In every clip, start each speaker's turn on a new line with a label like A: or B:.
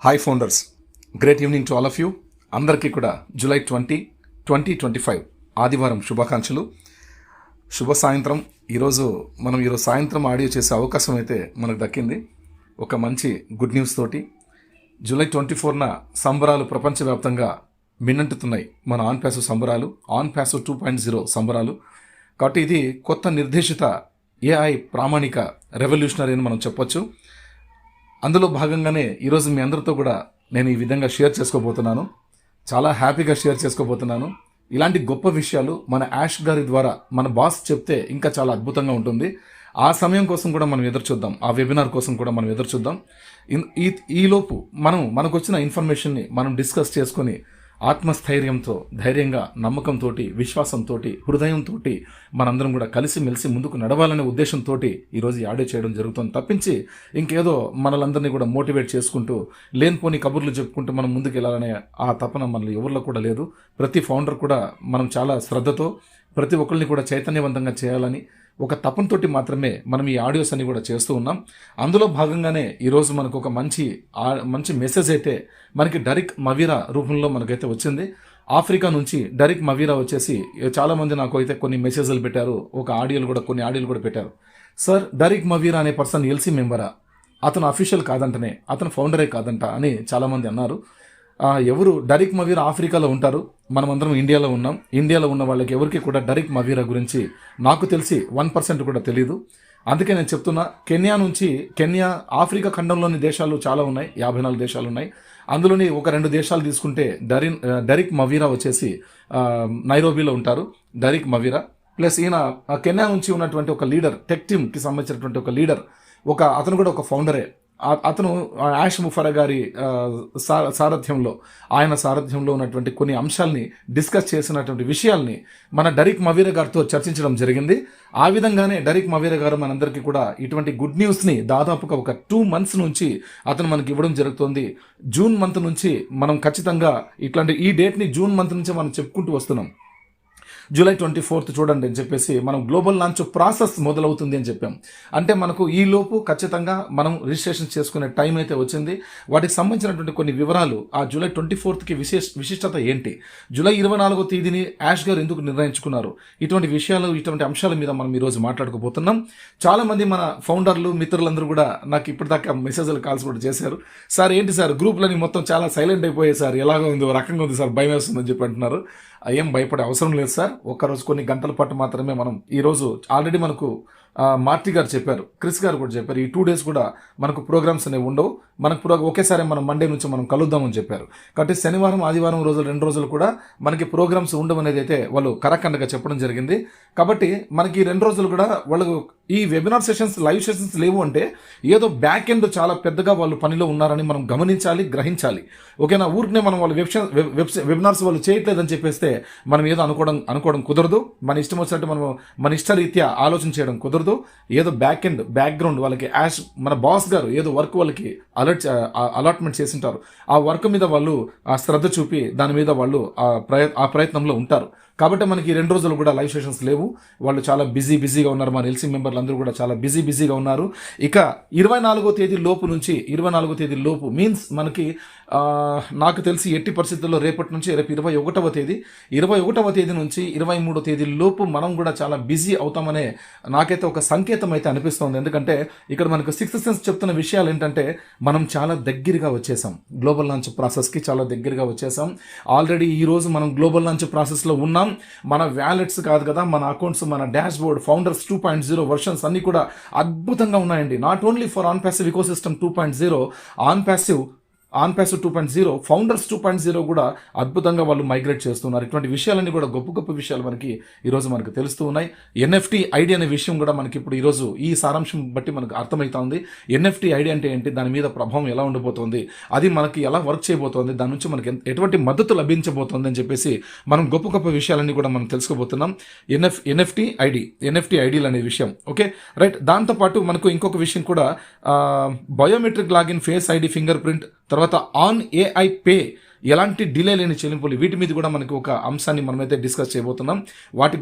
A: Hi founders, great evening to all of you. అందరికీ కూడా July 2025 ఆదివారం శుభాకాంక్షలు. శుభ సాయంత్రం. ఈరోజు సాయంత్రం ఆడియో చేసే అవకాశం అయితే మనకు దక్కింది. ఒక మంచి గుడ్ న్యూస్ తోటి జూలై 24న సంబరాలు ప్రపంచవ్యాప్తంగా మిన్నంటుతున్నాయి. మన ఆన్ ప్యాసివ్ సంబరాలు, ఆన్ ప్యాసివ్ 2.0 సంబరాలు. కాబట్టి ఇది కొత్త నిర్దేశిత ఏఐ ప్రామాణిక రెవల్యూషనరీ అని మనం చెప్పొచ్చు. అందులో భాగంగానే ఈరోజు మీ అందరితో కూడా నేను ఈ విధంగా షేర్ చేసుకోబోతున్నాను. చాలా హ్యాపీగా షేర్ చేసుకోబోతున్నాను. ఇలాంటి గొప్ప విషయాలు మన యాష్ గారి ద్వారా మన బాస్ చెప్తే ఇంకా చాలా అద్భుతంగా ఉంటుంది. ఆ సమయం కోసం కూడా మనం ఎదురు చూద్దాం. ఆ వెబినార్ కోసం కూడా మనం ఎదురు చూద్దాం. ఈలోపు మనకు వచ్చిన ఇన్ఫర్మేషన్ని మనం డిస్కస్ చేసుకొని ఆత్మస్థైర్యంతో, ధైర్యంగా, నమ్మకంతో, విశ్వాసంతో, హృదయంతో మనందరం కూడా కలిసిమెలిసి ముందుకు నడవాలనే ఉద్దేశంతో ఈరోజు ఈ ఆడియో చేయడం జరుగుతుంది. తప్పించి ఇంకేదో మనలందరినీ కూడా మోటివేట్ చేసుకుంటూ లేనిపోని కబుర్లు చెప్పుకుంటూ మనం ముందుకు వెళ్ళాలనే ఆ తపన మనలో ఎవరిలో కూడా లేదు. ప్రతి ఫౌండర్ కూడా మనం చాలా శ్రద్ధతో ప్రతి ఒక్కరిని కూడా చైతన్యవంతంగా చేయాలని ఒక తపనతోటి మాత్రమే మనం ఈ ఆడియోస్ అన్ని కూడా చేస్తూ ఉన్నాం. అందులో భాగంగానే ఈరోజు మనకు ఒక మంచి మెసేజ్ అయితే మనకి డరిక్ మవీరా రూపంలో మనకైతే వచ్చింది. ఆఫ్రికా నుంచి డరిక్ మవీరా వచ్చేసి చాలామంది నాకు అయితే కొన్ని మెసేజ్లు పెట్టారు, కొన్ని ఆడియోలు కూడా పెట్టారు. సార్, డరిక్ మవీరా అనే పర్సన్ ఎల్సీ మెంబరా? అతను అఫీషియల్ కాదంటనే, అతను ఫౌండరే కాదంట అని చాలామంది అన్నారు. ఎవరు డరిక్ మవీరా? ఆఫ్రికాలో ఉంటారు, మనమందరం ఇండియాలో ఉన్నాం. ఇండియాలో ఉన్న వాళ్ళకి ఎవరికి కూడా డరిక్ మవీరా గురించి నాకు తెలిసి 1% కూడా తెలియదు. అందుకే నేను చెప్తున్నా, కెన్యా ఆఫ్రికా ఖండంలోని దేశాలు చాలా ఉన్నాయి, 54 దేశాలు ఉన్నాయి. అందులోని ఒక 2 దేశాలు తీసుకుంటే డరిక్ మవీరా వచ్చేసి నైరోబీలో ఉంటారు. డరిక్ మవీరా ప్లస్ ఈయన కెన్యా నుంచి ఉన్నటువంటి ఒక లీడర్, టెక్ టీమ్కి సంబంధించినటువంటి ఒక లీడర్, అతను కూడా ఒక ఫౌండరే. అతను యాష్ ముఫరా గారి సారథ్యంలో ఉన్నటువంటి కొన్ని అంశాలని డిస్కస్ చేసినటువంటి విషయాల్ని మన డరిక్ మవీరా గారితో చర్చించడం జరిగింది. ఆ విధంగానే డరిక్ మవీరా గారు మనందరికీ కూడా ఇటువంటి గుడ్ న్యూస్ని దాదాపుగా ఒక 2 months నుంచి అతను మనకి ఇవ్వడం జరుగుతుంది. జూన్ మంత్ నుంచి మనం ఖచ్చితంగా ఈ డేట్ని జూన్ మంత్ నుంచి మనం చెప్పుకుంటూ వస్తున్నాం. జూలై 24th చూడండి అని చెప్పేసి మనం గ్లోబల్ లాంచ్ ప్రాసెస్ మొదలవుతుంది అని చెప్పాం. అంటే మనకు ఈ లోపు ఖచ్చితంగా మనం రిజిస్ట్రేషన్ చేసుకునే టైం అయితే వచ్చింది. వాటికి సంబంధించినటువంటి కొన్ని వివరాలు, ఆ జూలై 24th విశిష్టత ఏంటి, జూలై 24వ తేదీని యాష్ గారు ఎందుకు నిర్ణయించుకున్నారు, ఇటువంటి అంశాల మీద మనం ఈరోజు మాట్లాడుకోబోతున్నాం. చాలా మంది మన ఫౌండర్లు, మిత్రులందరూ కూడా నాకు ఇప్పటిదాకా మెసేజ్లు, కాల్స్ కూడా చేశారు. సార్ ఏంటి సార్, గ్రూప్లని మొత్తం చాలా సైలెంట్ అయిపోయాయి సార్, ఎలాగో ఉంది, రకంగా ఉంది సార్, భయం వేస్తుందని చెప్పి అంటున్నారు. ఏం భయపడే అవసరం లేదు సార్. ఒక్కరోజు కొన్ని గంటల పాటు మాత్రమే మనం ఈరోజు ఆల్రెడీ మనకు మార్తి గారు చెప్పారు, క్రిస్ గారు కూడా చెప్పారు, ఈ 2 days కూడా మనకు ప్రోగ్రామ్స్ అనేవి ఉండవు. మనకు ఒకేసారి మనం మండే నుంచి మనం కలుద్దామని చెప్పారు. కాబట్టి శనివారం, ఆదివారం రోజులు 2 రోజులు కూడా మనకి ప్రోగ్రామ్స్ ఉండవనేది అయితే వాళ్ళు కరకండగా చెప్పడం జరిగింది. కాబట్టి మనకి ఈ 2 రోజులు కూడా వాళ్ళకు ఈ వెబినార్ సెషన్స్, లైవ్ సెషన్స్ లేవు అంటే ఏదో బ్యాక్ ఎండ్ చాలా పెద్దగా వాళ్ళు పనిలో ఉన్నారని మనం గమనించాలి, గ్రహించాలి. ఓకేనా? ఊరికనే మనం వాళ్ళు వెబినార్స్ వాళ్ళు చేయట్లేదని చెప్పేస్తే మనం ఏదో అనుకోవడం కుదరదు. మన ఇష్టం వచ్చినట్టు మన ఇష్టరీత్యా ఆలోచన చేయడం కుదరదు. ఏదో బ్యాక్గ్రౌండ్ వాళ్ళకి మన బాస్ గారు ఏదో వర్క్ వాళ్ళకి అలాట్మెంట్ చేసింటారు. ఆ వర్క్ మీద వాళ్ళు ఆ శ్రద్ధ చూపి దాని మీద వాళ్ళు ఆ ప్రయత్నంలో ఉంటారు. కాబట్టి మనకి 2 రోజులు కూడా లైవ్ సెషన్స్ లేవు. వాళ్ళు చాలా బిజీగా ఉన్నారు. మన ఎల్సీ మెంబర్లు అందరూ కూడా చాలా బిజీగా ఉన్నారు. ఇక 24వ తేదీ లోపు మీన్స్ మనకి నాకు తెలిసి ఎట్టి పరిస్థితుల్లో రేపటి నుంచి రేపు 21వ తేదీ నుంచి 23వ తేదీ లోపు మనం కూడా చాలా బిజీ అవుతామనే నాకైతే ఒక సంకేతం అయితే అనిపిస్తోంది. ఎందుకంటే ఇక్కడ మనకు 6th సెన్స్ చెప్తున్న విషయాలు ఏంటంటే మనం చాలా దగ్గరగా వచ్చేసాం, గ్లోబల్ లాంచ్ ప్రాసెస్కి చాలా దగ్గరగా వచ్చేసాం. ఆల్రెడీ ఈ రోజు మనం గ్లోబల్ లాంచ్ ప్రాసెస్లో ఉన్నాం. మన వ్యాలెట్స్ కాదు కదా, మన అకౌంట్స్, మన డాష్ బోర్డ్, ఫౌండర్స్ 2.0 వర్షన్స్ అన్ని కూడా అద్భుతంగా ఉన్నాయండి. Not only for on passive ecosystem 2.0, on passive 2.0, founders 2.0 కూడా అద్భుతంగా వాళ్ళు మైగ్రేట్ చేస్తున్నారు. ఇటువంటి విషయాలన్నీ కూడా గొప్ప విషయాలు ఈరోజు మనకు తెలుస్తూ ఉన్నాయి. NFT ఐడి అనే విషయం కూడా మనకి ఇప్పుడు ఈరోజు ఈ సారాంశం బట్టి మనకు అర్థమవుతా ఉంది. NFT ఐడి అంటే ఏంటి, దాని మీద ప్రభావం ఎలా ఉండబోతోంది, అది మనకి ఎలా వర్క్ చేయబోతోంది, దాని నుంచి మనకి ఎటువంటి మద్దతు లభించబోతోంది అని చెప్పేసి మనం గొప్ప విషయాలన్నీ కూడా మనం తెలుసుకోబోతున్నాం. NFT ఐడీలు అనే విషయం. Okay right. దాంతోపాటు మనకు ఇంకొక విషయం కూడా, biometric login, face ID, finger print, తర్వాత ఆన్ ఏఐ పే ఎలాంటి డిలే లేని చెల్లింపులు, వీటి మీద కూడా మనకి ఒక అంశాన్ని మనమైతే డిస్కస్ చేయబోతున్నాం. వాటి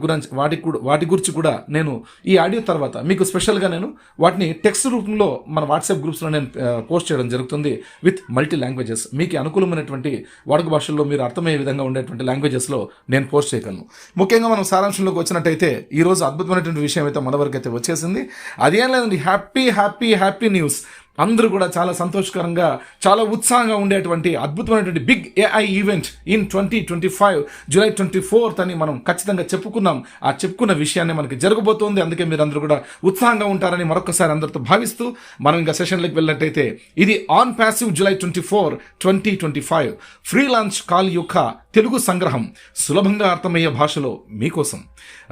A: గురించి కూడా నేను ఈ ఆడియో తర్వాత మీకు స్పెషల్గా నేను వాటిని టెక్స్ట్ రూపంలో మన వాట్సాప్ గ్రూప్స్లో నేను పోస్ట్ చేయడం జరుగుతుంది విత్ మల్టీ లాంగ్వేజెస్. మీకు అనుకూలమైనటువంటి వాడుక భాషల్లో మీరు అర్థమయ్యే విధంగా ఉండేటువంటి లాంగ్వేజెస్లో నేను పోస్ట్ చేయగలను. ముఖ్యంగా మనం సారాంశంలోకి వచ్చినట్టయితే ఈరోజు అద్భుతమైనటువంటి విషయం అయితే మన వరకు అయితే వచ్చేసింది. అదేం లేదండి, హ్యాపీ హ్యాపీ హ్యాపీ న్యూస్. అందరూ కూడా చాలా సంతోషకరంగా, చాలా ఉత్సాహంగా ఉండేటువంటి అద్భుతమైనటువంటి big AI event in 2025 July 24th అని మనం ఖచ్చితంగా చెప్పుకున్నాం. ఆ చెప్పుకున్న విషయాన్ని మనకి జరగబోతోంది. అందుకే మీరు అందరూ కూడా ఉత్సాహంగా ఉంటారని మరొకసారి అందరితో భావిస్తూ మనం ఇంకా సెషన్లోకి వెళ్ళినట్టయితే, ఇది on passive July 24, 2025 free launch call యొక్క తెలుగు సంగ్రహం సులభంగా అర్థమయ్యే భాషలో మీకోసం.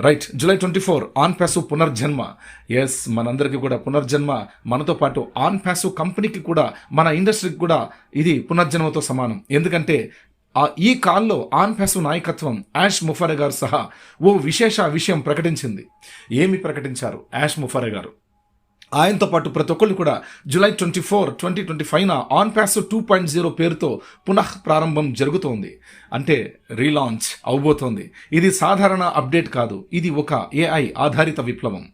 A: రైట్, జూలై 24 ఆన్ ప్యాసివ్ పునర్జన్మ. ఎస్, మనందరికీ కూడా పునర్జన్మ, మనతో పాటు ఆన్ ప్యాసివ్ కంపెనీకి కూడా, మన ఇండస్ట్రీకి కూడా ఇది పునర్జన్మతో సమానం. ఎందుకంటే ఈ కాల్లో ఆన్ ప్యాసివ్ నాయకత్వం యాష్ ముఫరే గారు సహా ఓ విశేష విషయం ప్రకటించింది. ఏమి ప్రకటించారు యాష్ ముఫరే గారు? ఆయనతో పాటు ప్రతి ఒక్కళ్ళు కూడా జూలై 24, 2025 ఆన్ ప్యాసివ్ 2.0 పేరుతో పునః ప్రారంభం జరుగుతోంది. అంటే రీలాంచ్ అవబోతోంది. ఇది సాధారణ అప్డేట్ కాదు, ఇది ఒక ఏఐ ఆధారిత విప్లవం.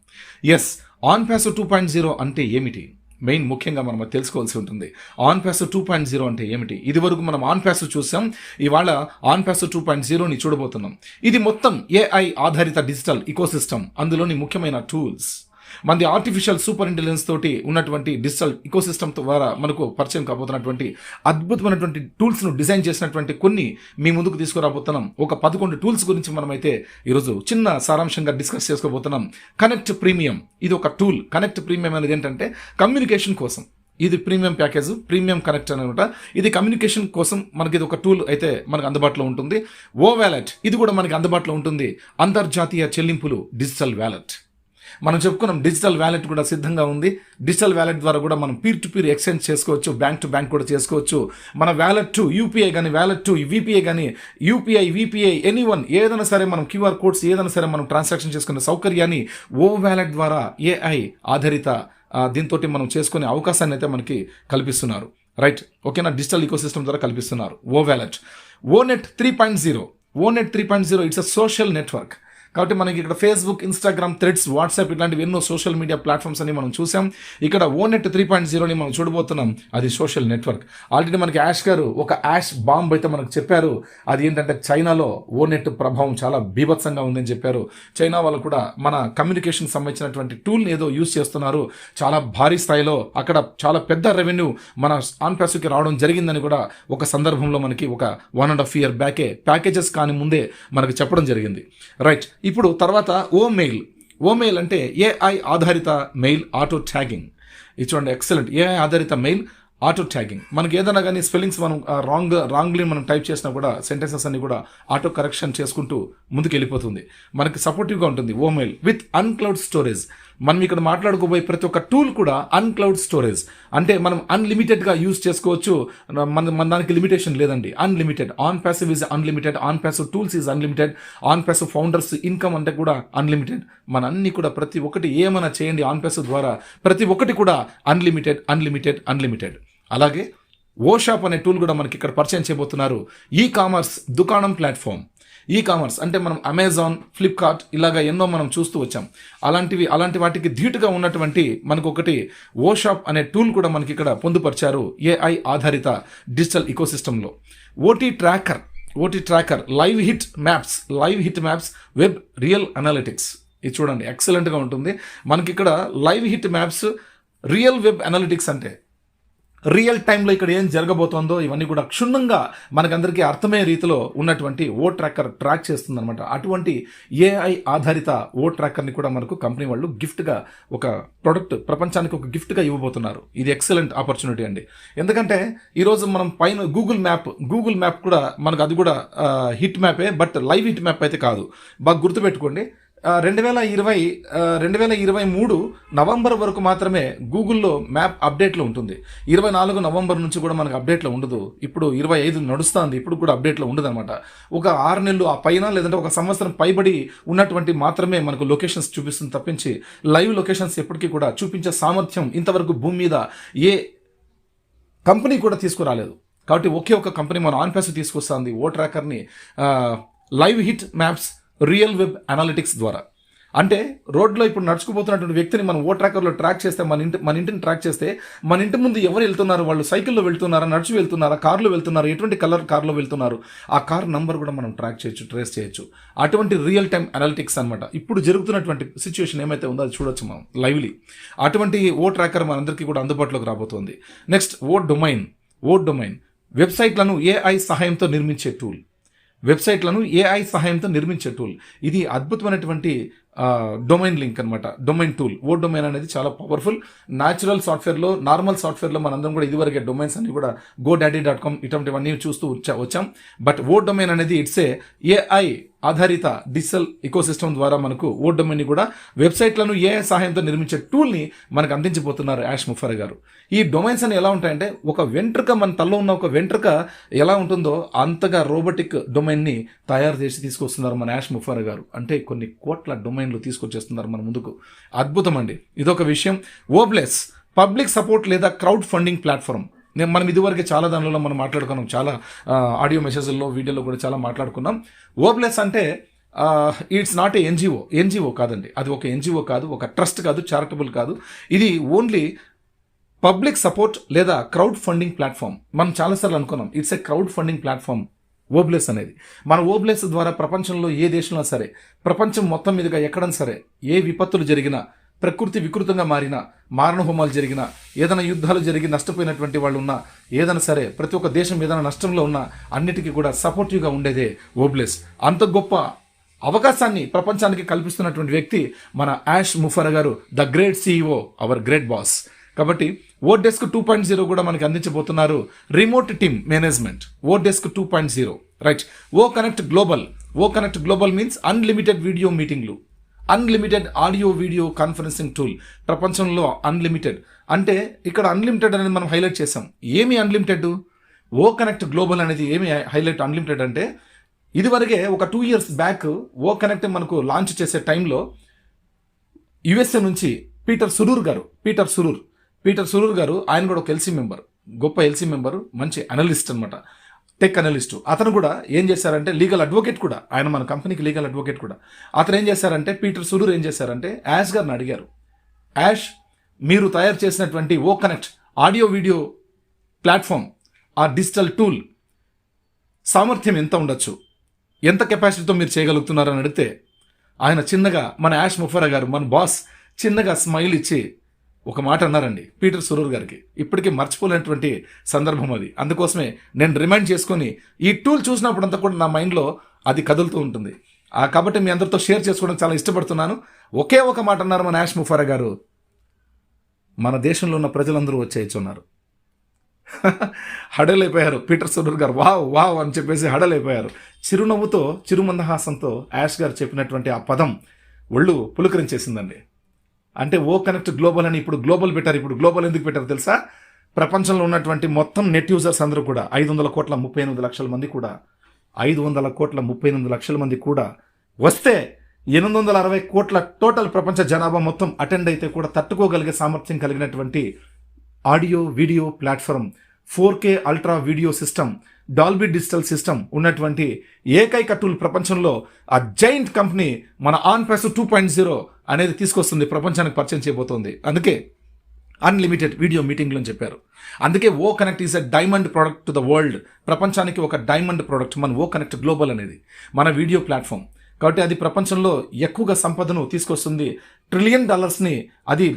A: ఎస్, ఆన్ ప్యాసివ్ 2.0 అంటే ఏమిటి? మెయిన్ ముఖ్యంగా మనం తెలుసుకోవాల్సి ఉంటుంది. ఆన్ ప్యాసివ్ 2.0 అంటే ఏమిటి? ఇది వరకు మనం ఆన్ ప్యాసివ్ చూసాం, ఇవాళ ఆన్ ప్యాసివ్ 2.0ని చూడబోతున్నాం. ఇది మొత్తం ఏఐ ఆధారిత డిజిటల్ ఇకోసిస్టమ్. అందులోని ముఖ్యమైన టూల్స్, మనది ఆర్టిఫిషియల్ సూపర్ ఇంటెలిజెన్స్ తోటి ఉన్నటువంటి డిజిటల్ ఇకోసిస్టమ్ ద్వారా మనకు పరిచయం కాబోతున్నటువంటి అద్భుతమైనటువంటి టూల్స్ను డిజైన్ చేసినటువంటి కొన్ని మీ ముందుకు తీసుకురాబోతున్నాం. ఒక 11 టూల్స్ గురించి మనమైతే ఈరోజు చిన్న సారాంశంగా డిస్కస్ చేసుకోబోతున్నాం. కనెక్ట్ ప్రీమియం, ఇది ఒక టూల్. కనెక్ట్ ప్రీమియం అనేది ఏంటంటే కమ్యూనికేషన్ కోసం. ఇది ప్రీమియం ప్యాకేజ్, ప్రీమియం కనెక్ట్ అనమాట. ఇది కమ్యూనికేషన్ కోసం మనకి ఇది ఒక టూల్ అయితే మనకు అందుబాటులో ఉంటుంది. ఓ వ్యాలెట్, ఇది కూడా మనకి అందుబాటులో ఉంటుంది. అంతర్జాతీయ చెల్లింపులు డిజిటల్ వ్యాలెట్. మనం చెప్పుకున్నాం, డిజిటల్ వ్యాలెట్ కూడా సిద్ధంగా ఉంది. డిజిటల్ వ్యాలెట్ ద్వారా కూడా మనం పీర్ టు పీర్ ఎక్స్చేంజ్ చేసుకోవచ్చు, బ్యాంక్ టు బ్యాంక్ కూడా చేసుకోవచ్చు. మన వ్యాలెట్ టు యూపీఐ కానీ, వ్యాలెట్ టు విపిఐ కానీ, యూపీఐ విపిఐ ఎనీవన్ ఏదైనా సరే మనం క్యూఆర్ కోడ్స్ ఏదైనా సరే మనం ట్రాన్సాక్షన్ చేసుకునే సౌకర్యాన్ని ఓ వ్యాలెట్ ద్వారా ఏఐ ఆధారిత దీంతో మనం చేసుకునే అవకాశాన్ని అయితే మనకి కల్పిస్తున్నారు. రైట్, ఓకేనా? డిజిటల్ ఇకోసిస్టమ్ ద్వారా కల్పిస్తున్నారు O wallet. ONet 3.0, ONet 3.0 it's a social network. కాబట్టి మనకి ఇక్కడ ఫేస్బుక్, ఇన్స్టాగ్రామ్, థ్రెడ్స్, వాట్సాప్ ఇట్లాంటివి ఎన్నో సోషల్ మీడియా ప్లాట్ఫామ్స్ అని మనం చూసాం. ఇక్కడ ఓనెట్ 3.0ని మనం చూడబోతున్నాం. అది సోషల్ నెట్వర్క్. ఆల్రెడీ మనకి యాష్ గారు ఒక యాష్ బాంబ్ అయితే మనకు చెప్పారు. అది ఏంటంటే చైనాలో ఓనెట్ ప్రభావం చాలా బీభత్సంగా ఉందని చెప్పారు. చైనా వాళ్ళు కూడా మన కమ్యూనికేషన్ సంబంధించినటువంటి టూల్ని ఏదో యూజ్ చేస్తున్నారు. చాలా భారీ స్థాయిలో అక్కడ చాలా పెద్ద రెవెన్యూ మన ఆన్ ప్యాసివ్కి రావడం జరిగిందని కూడా ఒక సందర్భంలో మనకి ఒక 1.5 year బ్యాకే ప్యాకేజెస్ కానీ ముందే మనకి చెప్పడం జరిగింది. రైట్, ఇప్పుడు తర్వాత ఓ మెయిల్ అంటే ఏఐ ఆధారిత మెయిల్ ఆటో ట్యాగింగ్. ఇది చూడండి, ఎక్సలెంట్. ఏఐ ఆధారిత మెయిల్ ఆటో ట్యాగింగ్. మనకి ఏదైనా కానీ స్పెల్లింగ్స్ మనం రాంగ్లీ మనం టైప్ చేసినా కూడా సెంటెన్సెస్ అన్ని కూడా ఆటో కరెక్షన్ చేసుకుంటూ ముందుకు వెళ్ళిపోతుంది. మనకి సపోర్టివ్గా ఉంటుంది ఓ మెయిల్ విత్ అన్క్లౌడ్ స్టోరేజ్. మనం ఇక్కడ మాట్లాడుకోబోయే ప్రతి ఒక్క టూల్ కూడా అన్క్లౌడ్ స్టోరేజ్ అంటే మనం అన్లిమిటెడ్గా యూజ్ చేసుకోవచ్చు. మన దానికి లిమిటేషన్ లేదండి, unlimited. On passive is unlimited, on passive tools is unlimited, on passive founders income అంటే కూడా అన్లిమిటెడ్. మన అన్ని కూడా ప్రతి ఒక్కటి ఏమైనా చేయండి ఆన్ ప్యాసివ్ ద్వారా, ప్రతి ఒక్కటి కూడా అన్లిమిటెడ్ అన్లిమిటెడ్ అన్లిమిటెడ్. అలాగే ఓషాప్ అనే టూల్ కూడా మనకి ఇక్కడ పరిచయం చేయబోతున్నారు. ఈ కామర్స్ దుకాణం ప్లాట్ఫామ్. ఈ కామర్స్ అంటే మనం అమెజాన్, ఫ్లిప్కార్ట్ ఇలాగా ఎన్నో మనం చూస్తూ వచ్చాం. అలాంటి వాటికి ధీటుగా ఉన్నటువంటి మనకు ఒకటి ఓషాప్ అనే టూల్ కూడా మనకి ఇక్కడ పొందుపరిచారు ఏఐ ఆధారిత డిజిటల్ ఇకోసిస్టంలో. OT tracker, live heat maps, web real analytics. ఇది చూడండి, ఎక్సలెంట్గా ఉంటుంది. మనకి ఇక్కడ live heat maps, real web analytics అంటే రియల్ టైంలో ఇక్కడ ఏం జరగబోతోందో ఇవన్నీ కూడా క్షుణ్ణంగా మనకందరికీ అర్థమయ్యే రీతిలో ఉన్నటువంటి ఓ ట్రాకర్ ట్రాక్ చేస్తుంది అనమాట. అటువంటి ఏఐ ఆధారిత ఓ ట్రాకర్ని కూడా మనకు కంపెనీ వాళ్ళు గిఫ్ట్గా ఒక ప్రొడక్ట్ ప్రపంచానికి ఒక గిఫ్ట్గా ఇవ్వబోతున్నారు. ఇది ఎక్సలెంట్ ఆపర్చునిటీ అండి. ఎందుకంటే ఈరోజు మనం పైన గూగుల్ మ్యాప్ కూడా మనకు అది కూడా హిట్ మ్యాపే, బట్ లైవ్ హిట్ మ్యాప్ అయితే కాదు. బాగా గుర్తుపెట్టుకోండి. 2023 నవంబర్ వరకు మాత్రమే గూగుల్లో మ్యాప్ అప్డేట్లో ఉంటుంది. 24 నవంబర్ నుంచి కూడా మనకు అప్డేట్లో ఉండదు. ఇప్పుడు 25 నడుస్తుంది, ఇప్పుడు కూడా అప్డేట్లో ఉండదు అనమాట. ఒక 6 నెలలు ఆ పైన లేదంటే ఒక సంవత్సరం పైబడి ఉన్నటువంటి మాత్రమే మనకు లొకేషన్స్ చూపిస్తుంది తప్పించి లైవ్ లొకేషన్స్ ఎప్పటికీ కూడా చూపించే సామర్థ్యం ఇంతవరకు భూమి మీద ఏ కంపెనీ కూడా తీసుకురాలేదు. కాబట్టి ఒకే ఒక కంపెనీ మన ఆన్పాస్ తీసుకొస్తుంది ఓ ట్రాకర్ని live heat maps real web analytics ద్వారా. అంటే రోడ్లో ఇప్పుడు నడుచుకుపోతున్నటువంటి వ్యక్తిని మనం ఓ ట్రాకర్లో ట్రాక్ చేస్తే మన ఇంటిని ట్రాక్ చేస్తే మన ఇంటి ముందు ఎవరు వెళ్తున్నారు, వాళ్ళు సైకిల్లో వెళ్తున్నారా, నడుచు వెళ్తున్నారా, కార్లో వెళ్తున్నారు, ఎటువంటి కలర్ కార్లో వెళ్తున్నారు, ఆ కార్ నంబర్ కూడా మనం ట్రాక్ చేయొచ్చు, ట్రేస్ చేయొచ్చు. అటువంటి రియల్ టైమ్ అనాలిటిక్స్ అనమాట. ఇప్పుడు జరుగుతున్నటువంటి సిచ్యువేషన్ ఏమైతే ఉందో అది చూడొచ్చు మనం లైవ్లీ. అటువంటి ఓ ట్రాకర్ మనందరికీ కూడా అందుబాటులోకి రాబోతోంది. నెక్స్ట్ ఓ డొమైన్ వెబ్సైట్లను ఏఐ సహాయంతో నిర్మించే టూల్. ఇది అద్భుతమైనటువంటి డొమైన్ లింక్ అనమాట, డొమైన్ టూల్. ఓ డొమైన్ అనేది చాలా పవర్ఫుల్. నార్మల్ సాఫ్ట్వేర్లో మనందరం కూడా ఇదివరకే డొమైన్స్ అన్ని కూడా GoDaddy.com ఇటువంటివన్నీ చూస్తూ వచ్చాం. బట్ ఓ డొమైన్ అనేది ఇట్స్ ఏఐ ఆధారిత డిజిటల్ ఇకోసిస్టమ్ ద్వారా మనకు ఓ డొమైన్ కూడా వెబ్సైట్లను ఏఐ సహాయంతో నిర్మించే టూల్ని మనకు అందించబోతున్నారు యాష్ ముఫర్ గారు. ఈ డొమైన్స్ అని ఎలా ఉంటాయంటే ఒక వెంట్రుక, మన తల్లో ఉన్న ఒక వెంట్రుక ఎలా ఉంటుందో అంతగా రోబోటిక్ డొమైన్ని తయారు చేసి తీసుకొస్తున్నారు మన యాష్ ముఫర్ గారు. అంటే కొన్ని కోట్ల డొమైన్లు తీసుకొచ్చేస్తున్నారు మన ముందుకు. అద్భుతం అండి, ఇదొక విషయం. ఓబ్లెస్ పబ్లిక్ సపోర్ట్ లేదా క్రౌడ్ ఫండింగ్ ప్లాట్ఫామ్. మనం ఇదివరకు చాలా దానిలో మనం మాట్లాడుకున్నాం, చాలా ఆడియో మెసేజ్ల్లో వీడియోలో కూడా చాలా మాట్లాడుకున్నాం. ఓబ్లెస్ అంటే ఇట్స్ నాట్ ఏ ఎన్జిఓ కాదండి, అది ఒక ఎన్జిఓ కాదు, ఒక ట్రస్ట్ కాదు, చారిటబుల్ కాదు. ఇది ఓన్లీ పబ్లిక్ సపోర్ట్ లేదా క్రౌడ్ ఫండింగ్ ప్లాట్ఫామ్. మనం చాలాసార్లు అనుకున్నాం it's a crowd funding platform ఓబ్లెస్ అనేది. మన ఓబ్లెస్ ద్వారా ప్రపంచంలో ఏ దేశంలో సరే, ప్రపంచం మొత్తం మీదుగా ఎక్కడైనా సరే ఏ విపత్తులు జరిగినా, ప్రకృతి వికృతంగా మారినా, మారణహోమాలు జరిగినా, ఏదైనా యుద్ధాలు జరిగి నష్టపోయినటువంటి వాళ్ళు ఉన్నా, ఏదైనా సరే ప్రతి ఒక్క దేశం ఏదైనా నష్టంలో ఉన్నా అన్నిటికీ కూడా సపోర్టివ్గా ఉండేదే ఓబ్లెస్. అంత గొప్ప అవకాశాన్ని ప్రపంచానికి కల్పిస్తున్నటువంటి వ్యక్తి మన యాష్ ముఫర్ గారు, the great CEO, our great boss. కాబట్టి ఓడెస్క్ 2.0 కూడా మనకి అందించబోతున్నారు. Remote team management ODesk 2.0 right. O connect global means unlimited video మీటింగ్లు, unlimited audio video conferencing tool. ప్రపంచంలో అన్లిమిటెడ్ అంటే ఇక్కడ అన్లిమిటెడ్ అనేది మనం హైలైట్ చేసాం. ఏమి అన్లిమిటెడ్? ఓ కనెక్ట్ గ్లోబల్ అనేది ఏమి హైలైట్ అన్లిమిటెడ్ అంటే, ఇదివరకే ఒక 2 years బ్యాక్ ఓ కనెక్ట్ మనకు లాంచ్ చేసే టైంలో యుఎస్ఏ నుంచి పీటర్ సురూర్ గారు, ఆయన కూడా ఒక గొప్ప ఎల్సీ మెంబర్, మంచి అనలిస్ట్ అనమాట, టెక్ అనలిస్టు. అతను కూడా ఏం చేశారంటే లీగల్ అడ్వకేట్ కూడా, ఆయన మన కంపెనీకి లీగల్ అడ్వకేట్ కూడా. అతను ఏం చేశారంటే, పీటర్ సురూర్ ఏం చేశారంటే యాష్ గారిని అడిగారు, యాష్ మీరు తయారు చేసినటువంటి ఓ కనెక్ట్ ఆడియో వీడియో ప్లాట్ఫామ్, ఆ డిజిటల్ టూల్ సామర్థ్యం ఎంత ఉండొచ్చు, ఎంత కెపాసిటీతో మీరు చేయగలుగుతున్నారని అడిగితే ఆయన చిన్నగా, మన యాష్ ముఫర్ గారు, మన బాస్ చిన్నగా స్మైల్ ఇచ్చి ఒక మాట అన్నారండి పీటర్ సురూర్ గారికి. ఇప్పటికీ మర్చిపోలేనటువంటి సందర్భం అది. అందుకోసమే నేను రిమైండ్ చేసుకొని ఈ టూల్ చూసినప్పుడంతా కూడా నా మైండ్లో అది కదులుతూ ఉంటుంది. కాబట్టి మీ అందరితో షేర్ చేసుకోవడం చాలా ఇష్టపడుతున్నాను. ఒకే ఒక మాట అన్నారు మన యాష్ ముఫర్ గారు, మన దేశంలో ఉన్న ప్రజలందరూ వచ్చేయచ్చున్నారు. హడలైపోయారు పీటర్ సురూర్ గారు. వావ్ అని చెప్పేసి హడలైపోయారు. చిరునవ్వుతో, చిరుమందహాసంతో యాష్ గారు చెప్పినటువంటి ఆ పదం ఒళ్ళు పులకరించేసిందండి. అంటే ఓ కనెక్ట్ గ్లోబల్ అని ఇప్పుడు గ్లోబల్ పెట్టారు. ఇప్పుడు గ్లోబల్ ఎందుకు పెట్టారు తెలుసా? ప్రపంచంలో ఉన్నటువంటి మొత్తం నెట్ యూజర్స్ అందరూ కూడా 500,38,00,000 మంది కూడా, 500,38,00,000 మంది కూడా వస్తే 860 కోట్ల టోటల్ ప్రపంచ జనాభా మొత్తం అటెండ్ అయితే కూడా తట్టుకోగలిగే సామర్థ్యం కలిగినటువంటి audio video platform, 4K ultra video system, Dolby digital system ఉన్నటువంటి ఏకైక టూల్ ప్రపంచంలో ఆ జైంట్ కంపెనీ మన ఆన్పాస్ 2.0 అనేది తీసుకొస్తుంది, ప్రపంచానికి పరిచయం చేయబోతోంది. అందుకే అన్లిమిటెడ్ వీడియో మీటింగ్లు అని చెప్పారు. అందుకే ఓ connect is a diamond product to the world. ప్రపంచానికి ఒక డైమండ్ ప్రోడక్ట్ మన ఓ కనెక్ట్ గ్లోబల్ అనేది, మన వీడియో ప్లాట్ఫామ్. కాబట్టి అది ప్రపంచంలో ఎక్కువగా సంపదను తీసుకొస్తుంది. $1 ట్రిలియన్ అది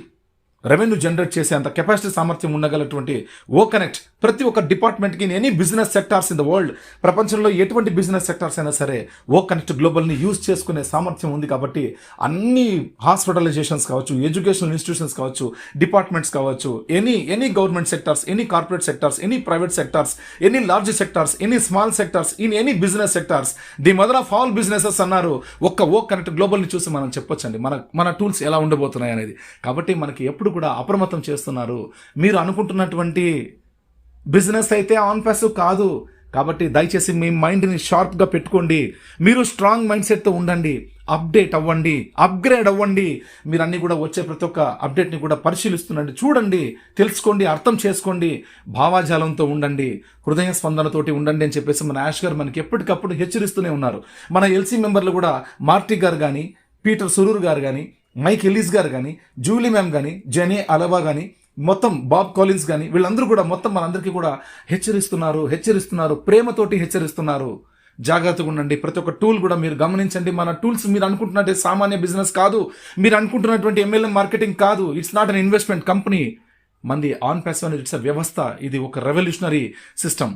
A: రెవెన్యూ జనరేట్ చేసే అంత కెపాసిటీ సామర్థ్యం ఉండగలటువంటి ఓ కనెక్ట్ ప్రతి ఒక్క డిపార్ట్మెంట్కి, any business sectors in the world, ప్రపంచంలో ఎటువంటి బిజినెస్ సెక్టార్స్ అయినా సరే ఓ కనెక్ట్ గ్లోబల్ని యూజ్ చేసుకునే సామర్థ్యం ఉంది. కాబట్టి అన్ని హాస్పిటలైజేషన్స్ కావచ్చు, ఎడ్యుకేషనల్ ఇన్స్టిట్యూషన్స్ కావచ్చు, డిపార్ట్మెంట్స్ కావచ్చు, any government sectors, any corporate sectors, any private sectors, any large sectors, any small sectors, in any business sectors, the mother of all businesses అన్నారు. ఒక్క ఓ కనెక్ట్ గ్లోబల్ని చూసి మనం చెప్పొచ్చండి మన టూల్స్ ఎలా ఉండబోతున్నాయి అనేది. కాబట్టి మనకి ఎప్పుడు కూడా అప్రమత్తం చేస్తున్నారు. మీరు అనుకుంటున్నటువంటి బిజినెస్ అయితే ఆన్ పాసివ్ కాదు. కాబట్టి దయచేసి మీ మైండ్ని షార్ప్గా పెట్టుకోండి. మీరు స్ట్రాంగ్ మైండ్ సెట్తో ఉండండి. అప్డేట్ అవ్వండి, అప్గ్రేడ్ అవ్వండి. మీరు అన్ని కూడా వచ్చే ప్రతి ఒక్క అప్డేట్ని కూడా పరిశీలిస్తుండండి, చూడండి, తెలుసుకోండి, అర్థం చేసుకోండి, భావాజాలంతో ఉండండి, హృదయ స్పందనతోటి ఉండండి అని చెప్పేసి మన యాష్ గారు మనకి ఎప్పటికప్పుడు హెచ్చరిస్తూనే ఉన్నారు. మన ఎల్సీ మెంబర్లు కూడా మార్టీ గారు కానీ, పీటర్ సురూర్ గారు కానీ, మైక్ ఎల్లిస్ గారు కానీ, జూలీ మ్యామ్ కానీ, జెనీ అలవా కానీ, మొత్తం బాబ్ కాలిన్స్ కానీ, వీళ్ళందరూ కూడా మొత్తం మనందరికీ కూడా హెచ్చరిస్తున్నారు, ప్రేమతోటి హెచ్చరిస్తున్నారు. జాగ్రత్తగా ఉండండి. ప్రతి ఒక్క టూల్ కూడా మీరు గమనించండి. మన టూల్స్ మీరు అనుకుంటున్నట్టే సామాన్య బిజినెస్ కాదు, మీరు అనుకుంటున్నటువంటి MLM మార్కెటింగ్ కాదు. It's not an investment company. మంది ఆన్ ప్యాసివ్ అనేది ఇట్స్ వ్యవస్థ. ఇది ఒక రెవల్యూషనరీ సిస్టమ్.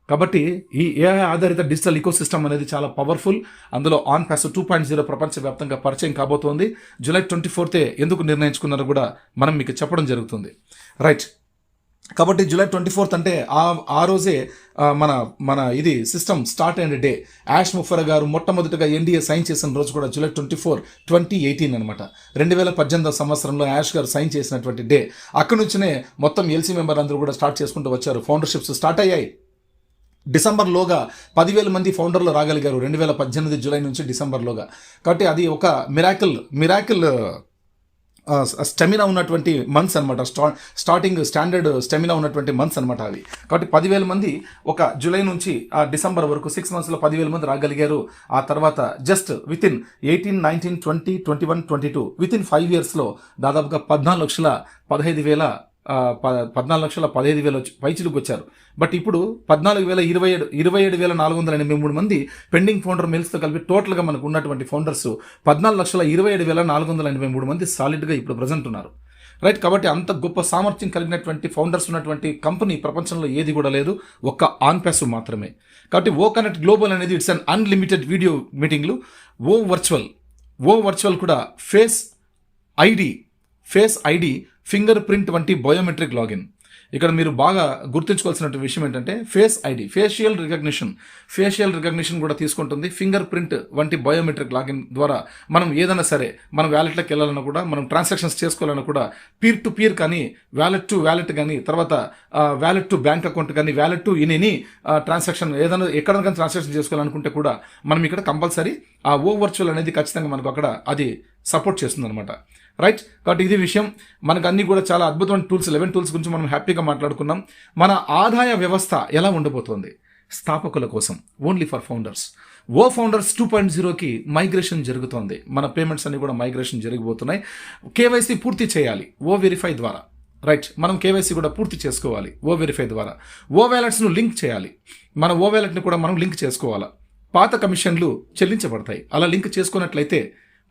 A: కాబట్టి ఈ AI ఆధారిత డిజిటల్ ఈకోసిస్టమ్ అనేది చాలా పవర్ఫుల్. అందులో ఆన్ ప్యాసివ్ 2.0 ప్రపంచవ్యాప్తంగా పరిచయం కాబోతోంది. జూలై 24 ఎందుకు నిర్ణయించుకున్నారో కూడా మనం మీకు చెప్పడం జరుగుతుంది. రైట్. కాబట్టి జూలై 24 అంటే ఆ రోజే మన ఇది సిస్టమ్ స్టార్ట్ అయిన డే. యాష్ ముఫరా గారు మొట్టమొదటిగా NDA సైన్ చేసిన రోజు కూడా జూలై 24, 2018 అనమాట. 2018 సంవత్సరంలో యాష్ గారు సైన్ చేసినటువంటి డే. అక్కడి నుంచినే మొత్తం ఎల్సీ మెంబర్ అందరూ కూడా స్టార్ట్ చేసుకుంటూ వచ్చారు. ఫౌండర్షిప్స్ స్టార్ట్ అయ్యాయి. డిసెంబర్లోగా 10,000 మంది ఫౌండర్లు రాగలిగారు 2018 జూలై నుంచి డిసెంబర్లోగా. కాబట్టి అది ఒక మిరాకిల్ స్టెమినా ఉన్నటువంటి మంత్స్ అనమాట. స్టాండర్డ్ స్టెమినా ఉన్నటువంటి మంత్స్ అనమాట అవి. కాబట్టి 10,000 మంది ఒక జూలై నుంచి ఆ డిసెంబర్ వరకు 6 monthsలో 10,000 మంది రాగలిగారు. ఆ తర్వాత జస్ట్ వితిన్ 18, 19, 20, 21, 22 వితిన్ 5 yearsలో దాదాపుగా 14,15,000 పైచిలకు వచ్చారు. బట్ ఇప్పుడు 27,483 మంది పెండింగ్ ఫౌండర్ మెయిల్స్తో కలిపి టోటల్గా మనకు ఉన్నటువంటి ఫౌండర్స్ 14,27,483 మంది సాలిడ్గా ఇప్పుడు ప్రజెంట్ ఉన్నారు. రైట్. కాబట్టి అంత గొప్ప సామర్థ్యం కలిగినటువంటి ఫౌండర్స్ ఉన్నటువంటి కంపెనీ ప్రపంచంలో ఏది కూడా లేదు, ఒక్క ఆన్ ప్యాసివ్ మాత్రమే. కాబట్టి ఓ కనెక్ట్ గ్లోబల్ అనేది ఇట్స్ అన్ అన్లిమిటెడ్ వీడియో మీటింగ్లు. ఓ వర్చువల్ కూడా ఫేస్ ఐడి ఫింగర్ ప్రింట్ వంటి బయోమెట్రిక్ లాగిన్. ఇక్కడ మీరు బాగా గుర్తుంచుకోవాల్సిన విషయం ఏంటంటే ఫేస్ ఐడి, ఫేషియల్ రికగ్నిషన్ కూడా తీసుకుంటుంది. ఫింగర్ ప్రింట్ వంటి బయోమెట్రిక్ లాగిన్ ద్వారా మనం ఏదైనా సరే మన వ్యాలెట్లోకి వెళ్ళాలన్నా కూడా, మనం ట్రాన్సాక్షన్స్ చేసుకోవాలన్నా కూడా, పీర్ టు పీర్ కానీ, వ్యాలెట్ టు వ్యాలెట్ కానీ, తర్వాత వ్యాలెట్ టు బ్యాంక్ అకౌంట్ కానీ, వ్యాలెట్ టు ఎనీ ట్రాన్సాక్షన్ ఏదైనా ఎక్కడైనా ట్రాన్సాక్షన్ చేసుకోవాలనుకుంటే కూడా మనం ఇక్కడ కంపల్సరీ ఆ వర్చువల్ అనేది ఖచ్చితంగా మనకు అక్కడ అది సపోర్ట్ చేస్తుంది అనమాట. రైట్. కాబట్టి ఇది విషయం. మనకు అన్ని కూడా చాలా అద్భుతమైన టూల్స్, 11 టూల్స్ గురించి మనం హ్యాపీగా మాట్లాడుకున్నాం. మన ఆదాయ వ్యవస్థ ఎలా ఉండబోతోంది స్థాపకుల కోసం, ఓన్లీ ఫర్ ఫౌండర్స్. ఫౌండర్స్ 2.0కి మైగ్రేషన్ జరుగుతోంది. మన పేమెంట్స్ అన్ని కూడా మైగ్రేషన్ జరిగిపోతున్నాయి. KYC పూర్తి చేయాలి వెరిఫై ద్వారా. రైట్. మనం KYC కూడా పూర్తి చేసుకోవాలి వెరిఫై ద్వారా. వ్యాలెట్స్ను లింక్ చేయాలి. మన వ్యాలెట్ని కూడా మనం లింక్ చేసుకోవాలా. పాత కమిషన్లు చెల్లించబడతాయి. అలా లింక్ చేసుకున్నట్లయితే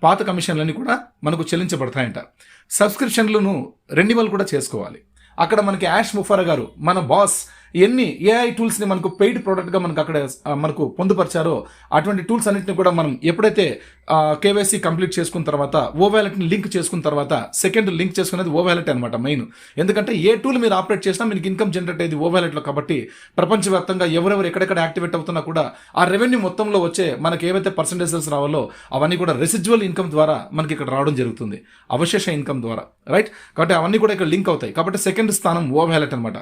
A: పాత కమిషన్లన్నీ కూడా మనకు చెల్లించబడతాయంట. సబ్స్క్రిప్షన్లను రెన్యువల్ కూడా చేసుకోవాలి. అక్కడ మనకి యాష్ ముఫరా గారు, మన బాస్, ఎన్ని AI టూల్స్ని మనకు పెయిడ్ ప్రోడక్ట్గా మనకు అక్కడ మనకు పొందుపరిచారో అటువంటి టూల్స్ అన్నింటినీ కూడా మనం ఎప్పుడైతే KYC కంప్లీట్ చేసుకున్న తర్వాత వ్యాలెట్ని లింక్ చేసుకున్న తర్వాత, సెకండ్ లింక్ చేసుకునేది వ్యాలెట్ అనమాట మెయిన్. ఎందుకంటే ఏ టూల్ మీరు ఆపరేట్ చేసినా మీకు ఇన్కమ్ జనరేట్ అయ్యేది వ్యాలెట్లో. కాబట్టి ప్రపంచవ్యాప్తంగా ఎవరెవరు ఎక్కడెక్కడ యాక్టివేట్ అవుతున్నా కూడా ఆ రెవెన్యూ మొత్తంలో వచ్చే మనకి ఏవైతే పర్సంటేజెస్ రావాలో అవన్నీ కూడా రెసిడ్యువల్ ఇన్కమ్ ద్వారా మనకి ఇక్కడ రావడం జరుగుతుంది, అవశేష ఇన్కమ్ ద్వారా. రైట్. కాబట్టి అవన్నీ కూడా ఇక్కడ లింక్ అవుతాయి. కాబట్టి సెకండ్ స్థానం వ్యాలెట్ అనమాట.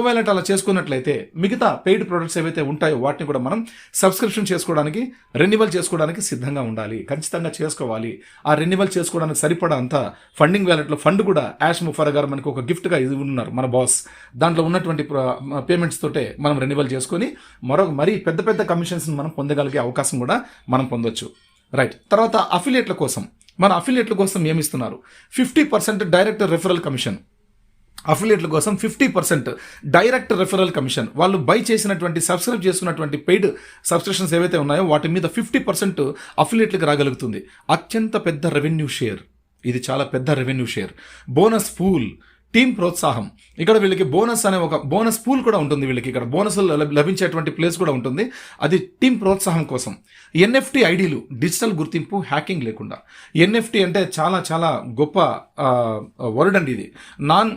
A: వ్యాలెట్ అలా చేసుకున్నట్లయితే మిగతా పెయిడ్ ప్రొడక్ట్స్ ఏవైతే ఉంటాయో వాటిని కూడా మనం సబ్స్క్రిప్షన్ చేసుకోవడానికి, రెన్యువల్ చేసుకోవడానికి సిద్ధంగా ఉండాలి. ఖచ్చితంగా చేసుకోవాలి. ఆ రెన్యువల్ చేసుకోవడానికి సరిపడా అంత ఫండింగ్ వ్యాలెట్లో ఫండ్ కూడా యాష్ ముఫరా గారు మనకు ఒక గిఫ్ట్గా ఇది ఉన్నారు, మన బాస్. దాంట్లో ఉన్నటువంటి పేమెంట్స్ తోటే మనం రెన్యువల్ చేసుకొని మరీ పెద్ద పెద్ద కమిషన్స్ మనం పొందగలిగే అవకాశం కూడా మనం పొందొచ్చు. రైట్. తర్వాత అఫిలియేట్ల కోసం, మన అఫిలియేట్ల కోసం ఏమిస్తున్నారు? 50% డైరెక్ట్ రెఫరల్ కమిషన్. అఫిలియేట్ల కోసం 50% డైరెక్ట్ రెఫరల్ కమిషన్. వాళ్ళు బై చేసినటువంటి, సబ్స్క్రైబ్ చేసుకున్నటువంటి పెయిడ్ సబ్స్క్రిప్షన్స్ ఏవైతే ఉన్నాయో వాటి మీద 50% అఫిలియేట్లకు రాగలుగుతుంది. అత్యంత పెద్ద రెవెన్యూ షేర్ ఇది, చాలా పెద్ద revenue share. Bonus pool, team ప్రోత్సాహం. ఇక్కడ వీళ్ళకి బోనస్ అనే ఒక బోనస్ పూల్ కూడా ఉంటుంది. వీళ్ళకి ఇక్కడ బోనస్ లభించేటువంటి ప్లేస్ కూడా ఉంటుంది. అది టీమ్ ప్రోత్సాహం కోసం. NFT ఐడీలు, డిజిటల్ గుర్తింపు, హ్యాకింగ్ లేకుండా. NFT అంటే చాలా చాలా గొప్ప వర్డ్ అండి ఇది. నాన్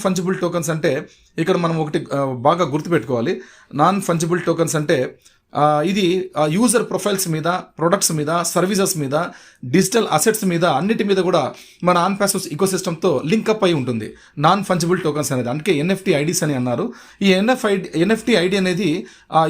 A: ఫంజిబుల్ టోకన్స్ అంటే ఇక్కడ మనం ఒకటి బాగా గుర్తుపెట్టుకోవాలి. నాన్ ఫంజిబుల్ టోకన్స్ అంటే ఇది యూజర్ ప్రొఫైల్స్ మీద, ప్రొడక్ట్స్ మీద, సర్వీసెస్ మీద, డిజిటల్ అసెట్స్ మీద, అన్నిటి మీద కూడా మన ఆన్ ప్యాసివ్ ఇకోసిస్టమ్తో లింక్అప్ అయి ఉంటుంది నాన్ ఫంజిబుల్ టోకన్స్ అనేది. అందుకే ఎన్ఎఫ్టీ ఐడీస్ అని అన్నారు. ఈ ఎన్ఎఫ్టీ ఐడి అనేది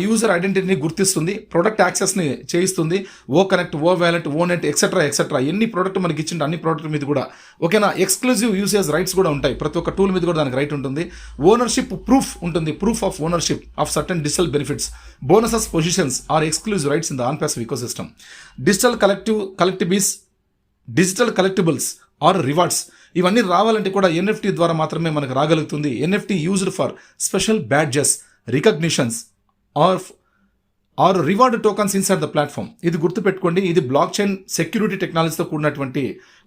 A: యూజర్ ఐడెంటిటీని గుర్తిస్తుంది, ప్రొడక్ట్ యాక్సెస్ని చేయిస్తుంది. ఓ కనెక్ట్, ఓ వ్యాలెట్, ఓ నెట్, ఎక్సెట్రా ఎన్ని ప్రోడక్ట్ మనకి ఇచ్చింటే అన్ని ప్రోడక్ట్ మీద కూడా ఓకేనా ఎక్స్క్లూజివ్ యూసేజ్ రైట్స్ కూడా ఉంటాయి. ప్రతి ఒక్క టూల్ మీద కూడా దానికి రైట్ ఉంటుంది. ఓనర్షిప్ ప్రూఫ్ ఉంటుంది, proof of ownership of certain digital benefits, bonuses, positions or exclusive rights in the Onpassive ecosystem. Digital collectibles or rewards ఇవన్నీ రావాలంటే కూడా ఎన్ఎఫ్టీ ద్వారా మాత్రమే మనకు రాగలుగుతుంది. NFT used for special badges, recognitions or reward tokens inside the platform. ఇది గుర్తుపెట్టుకోండి. ఇది బ్లాక్ చైన్ సెక్యూరిటీ టెక్నాలజీతో కూడినటువంటి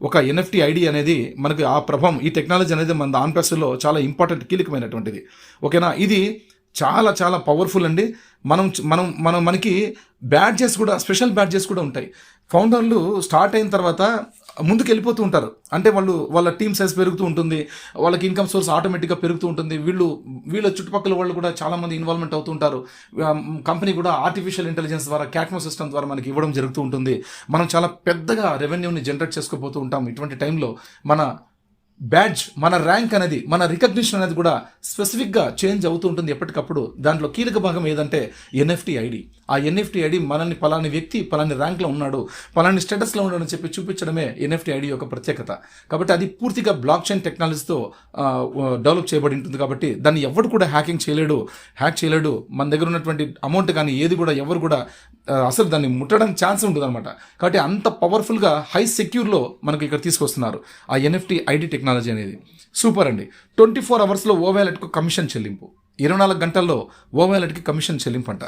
A: ఒక ఎన్ఎఫ్టీ ఐడి అనేది మనకు ఆ ప్రభావం, ఈ టెక్నాలజీ అనేది మన ఆన్ ప్యాసివ్లో చాలా ఇంపార్టెంట్, కీలకమైనటువంటిది. ఓకేనా, ఇది చాలా చాలా పవర్ఫుల్ అండి. మనకి బ్యాడ్జెస్ కూడా, స్పెషల్ బ్యాడ్జెస్ కూడా ఉంటాయి. ఫౌండర్లు స్టార్ట్ అయిన తర్వాత ముందుకు వెళ్ళిపోతూ ఉంటారు. అంటే వాళ్ళ టీమ్ సైజ్ పెరుగుతూ ఉంటుంది, వాళ్ళకి ఇన్కమ్ సోర్స్ ఆటోమేటిక్గా పెరుగుతూ ఉంటుంది. వీళ్ళ చుట్టుపక్కల వాళ్ళు కూడా చాలామంది ఇన్వాల్వ్మెంట్ అవుతూ ఉంటారు. కంపెనీ కూడా ఆర్టిఫిషియల్ ఇంటెలిజెన్స్ ద్వారా, క్యాట్మో సిస్టమ్ ద్వారా మనకి ఇవ్వడం జరుగుతూ ఉంటుంది. మనం చాలా పెద్దగా రెవెన్యూని జనరేట్ చేసుకోబోతూ ఉంటాం. ఇటువంటి టైంలో మన బ్యాడ్జ్, మన ర్యాంక్ అనేది, మన రికగ్నిషన్ అనేది కూడా స్పెసిఫిక్గా చేంజ్ అవుతూ ఉంటుంది ఎప్పటికప్పుడు. దాంట్లో కీలక భాగం ఏదంటే ఎన్ఎఫ్టీ ఐడి. ఆ ఎన్ఎఫ్టీ ఐడి మనల్ని పలాని వ్యక్తి పలాని ర్యాంక్లో ఉన్నాడు, పలాని స్టేటస్లో ఉన్నాడు అని చెప్పి చూపించడమే ఎన్ఎఫ్టీ ఐడి యొక్క ప్రత్యేకత. కాబట్టి అది పూర్తిగా బ్లాక్ చైన్ టెక్నాలజీతో డెవలప్ చేయబడి ఉంటుంది. కాబట్టి దాన్ని ఎవరు కూడా హ్యాక్ చేయలేడు. మన దగ్గర ఉన్నటువంటి అమౌంట్ కానీ ఏది కూడా ఎవరు కూడా అసలు దాన్ని ముట్టడానికి ఛాన్స్ ఉంటుంది అనమాట. కాబట్టి అంత పవర్ఫుల్గా హై సెక్యూర్లో మనకి ఇక్కడ తీసుకొస్తున్నారు ఆ ఎన్ఎఫ్టీ ఐడి టెక్నాలజీ అనేది. సూపర్ అండి. 24 అవర్స్లో ఓ వ్యాలెట్కు కమిషన్ చెల్లింపు, 24 గంటల్లో ఓ వ్యాలెట్కి కమిషన్ చెల్లింపు అంట.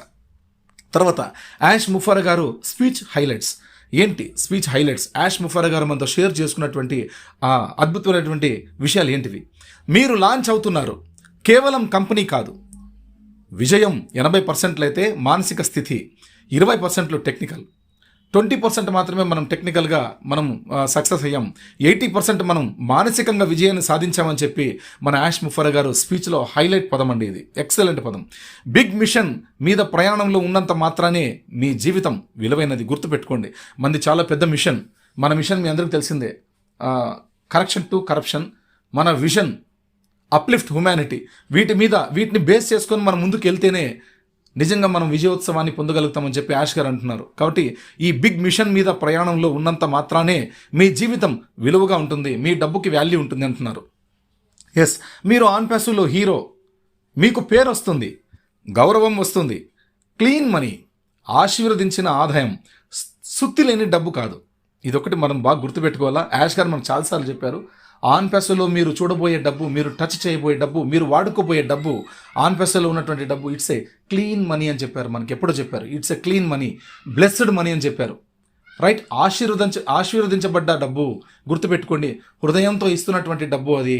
A: తర్వాత యాష్ ముఫారా గారు స్పీచ్ హైలైట్స్. ఏంటి స్పీచ్ హైలైట్స్? యాష్ ముఫారా గారు మనతో షేర్ చేసుకున్నటువంటి అద్భుతమైనటువంటి విషయాలు ఏంటివి? మీరు లాంచ్ అవుతున్నారు, కేవలం కంపెనీ కాదు. విజయం 80% అయితే మానసిక స్థితి, 20% టెక్నికల్, 20% మాత్రమే మనం టెక్నికల్గా మనం సక్సెస్ అయ్యాం, 80% మనం మానసికంగా విజయాన్ని సాధించామని చెప్పి మన యాష్ ముఫారా గారు స్పీచ్లో హైలైట్ పదం అండి. ఇది ఎక్సలెంట్ పదం. బిగ్ మిషన్ మీద ప్రయాణంలో ఉన్నంత మాత్రానే మీ జీవితం విలువైనది. గుర్తుపెట్టుకోండి, మనది చాలా పెద్ద మిషన్. మన మిషన్ మీ అందరికీ తెలిసిందే, కరెక్షన్ టు కరప్షన్. మన విజన్ అప్లిఫ్ట్ హ్యుమానిటీ. వీటిని బేస్ చేసుకొని మనం ముందుకు వెళ్తేనే నిజంగా మనం విజయోత్సవాన్ని పొందగలుగుతామని చెప్పి యాష్ గారు అంటున్నారు. కాబట్టి ఈ బిగ్ మిషన్ మీద ప్రయాణంలో ఉన్నంత మాత్రానే మీ జీవితం విలువగా ఉంటుంది, మీ డబ్బుకి వాల్యూ ఉంటుంది అంటున్నారు. ఎస్, మీరు ఆన్ ప్యాసివ్లో హీరో. మీకు పేరు వస్తుంది, గౌరవం వస్తుంది, క్లీన్ మనీ, ఆశీర్వదించిన ఆదాయం, సుత్తి లేని డబ్బు కాదు. ఇదొకటి మనం బాగా గుర్తుపెట్టుకోవాలా. యాష్ గారు మనకు చాలాసార్లు చెప్పారు, ఆన్ ప్యాసివ్లో మీరు చూడబోయే డబ్బు, మీరు టచ్ చేయబోయే డబ్బు, మీరు వాడుకోబోయే డబ్బు, ఆన్ ప్యాసివ్లో ఉన్నటువంటి డబ్బు ఇట్స్ ఏ క్లీన్ మనీ అని చెప్పారు. మనకి ఎప్పుడో చెప్పారు, it's a clean money, blessed money అని చెప్పారు. రైట్, ఆశీర్వదించబడ్డ డబ్బు. గుర్తుపెట్టుకోండి, హృదయంతో ఇస్తున్నటువంటి డబ్బు అది,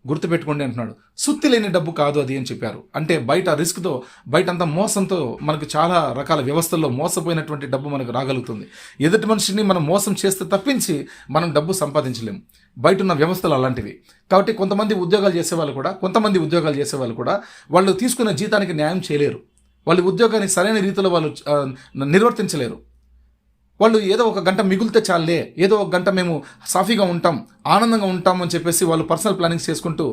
A: గుర్తుపెట్టుకోండి అంటున్నాడు. సుత్తి లేని డబ్బు కాదు అది అని చెప్పారు. అంటే బయట రిస్క్తో, బయట అంతా మోసంతో, మనకు చాలా రకాల వ్యవస్థల్లో మోసపోయినటువంటి డబ్బు మనకు రాగలుగుతుంది. ఎదుటి మనిషిని మనం మోసం చేస్తే తప్పించి మనం డబ్బు సంపాదించలేము. బయట ఉన్న వ్యవస్థలు అలాంటివి. కాబట్టి కొంతమంది ఉద్యోగాలు చేసేవాళ్ళు కూడా వాళ్ళు తీసుకున్న జీతానికి న్యాయం చేయలేరు. వాళ్ళ ఉద్యోగాన్ని సరైన రీతిలో వాళ్ళు నిర్వర్తించలేరు. వాళ్ళు ఏదో ఒక గంట మిగులితే చాలే, ఏదో ఒక గంట మేము సాఫీగా ఉంటాం, ఆనందంగా ఉంటాం అని చెప్పేసి వాళ్ళు పర్సనల్ ప్లానింగ్స్ చేసుకుంటూ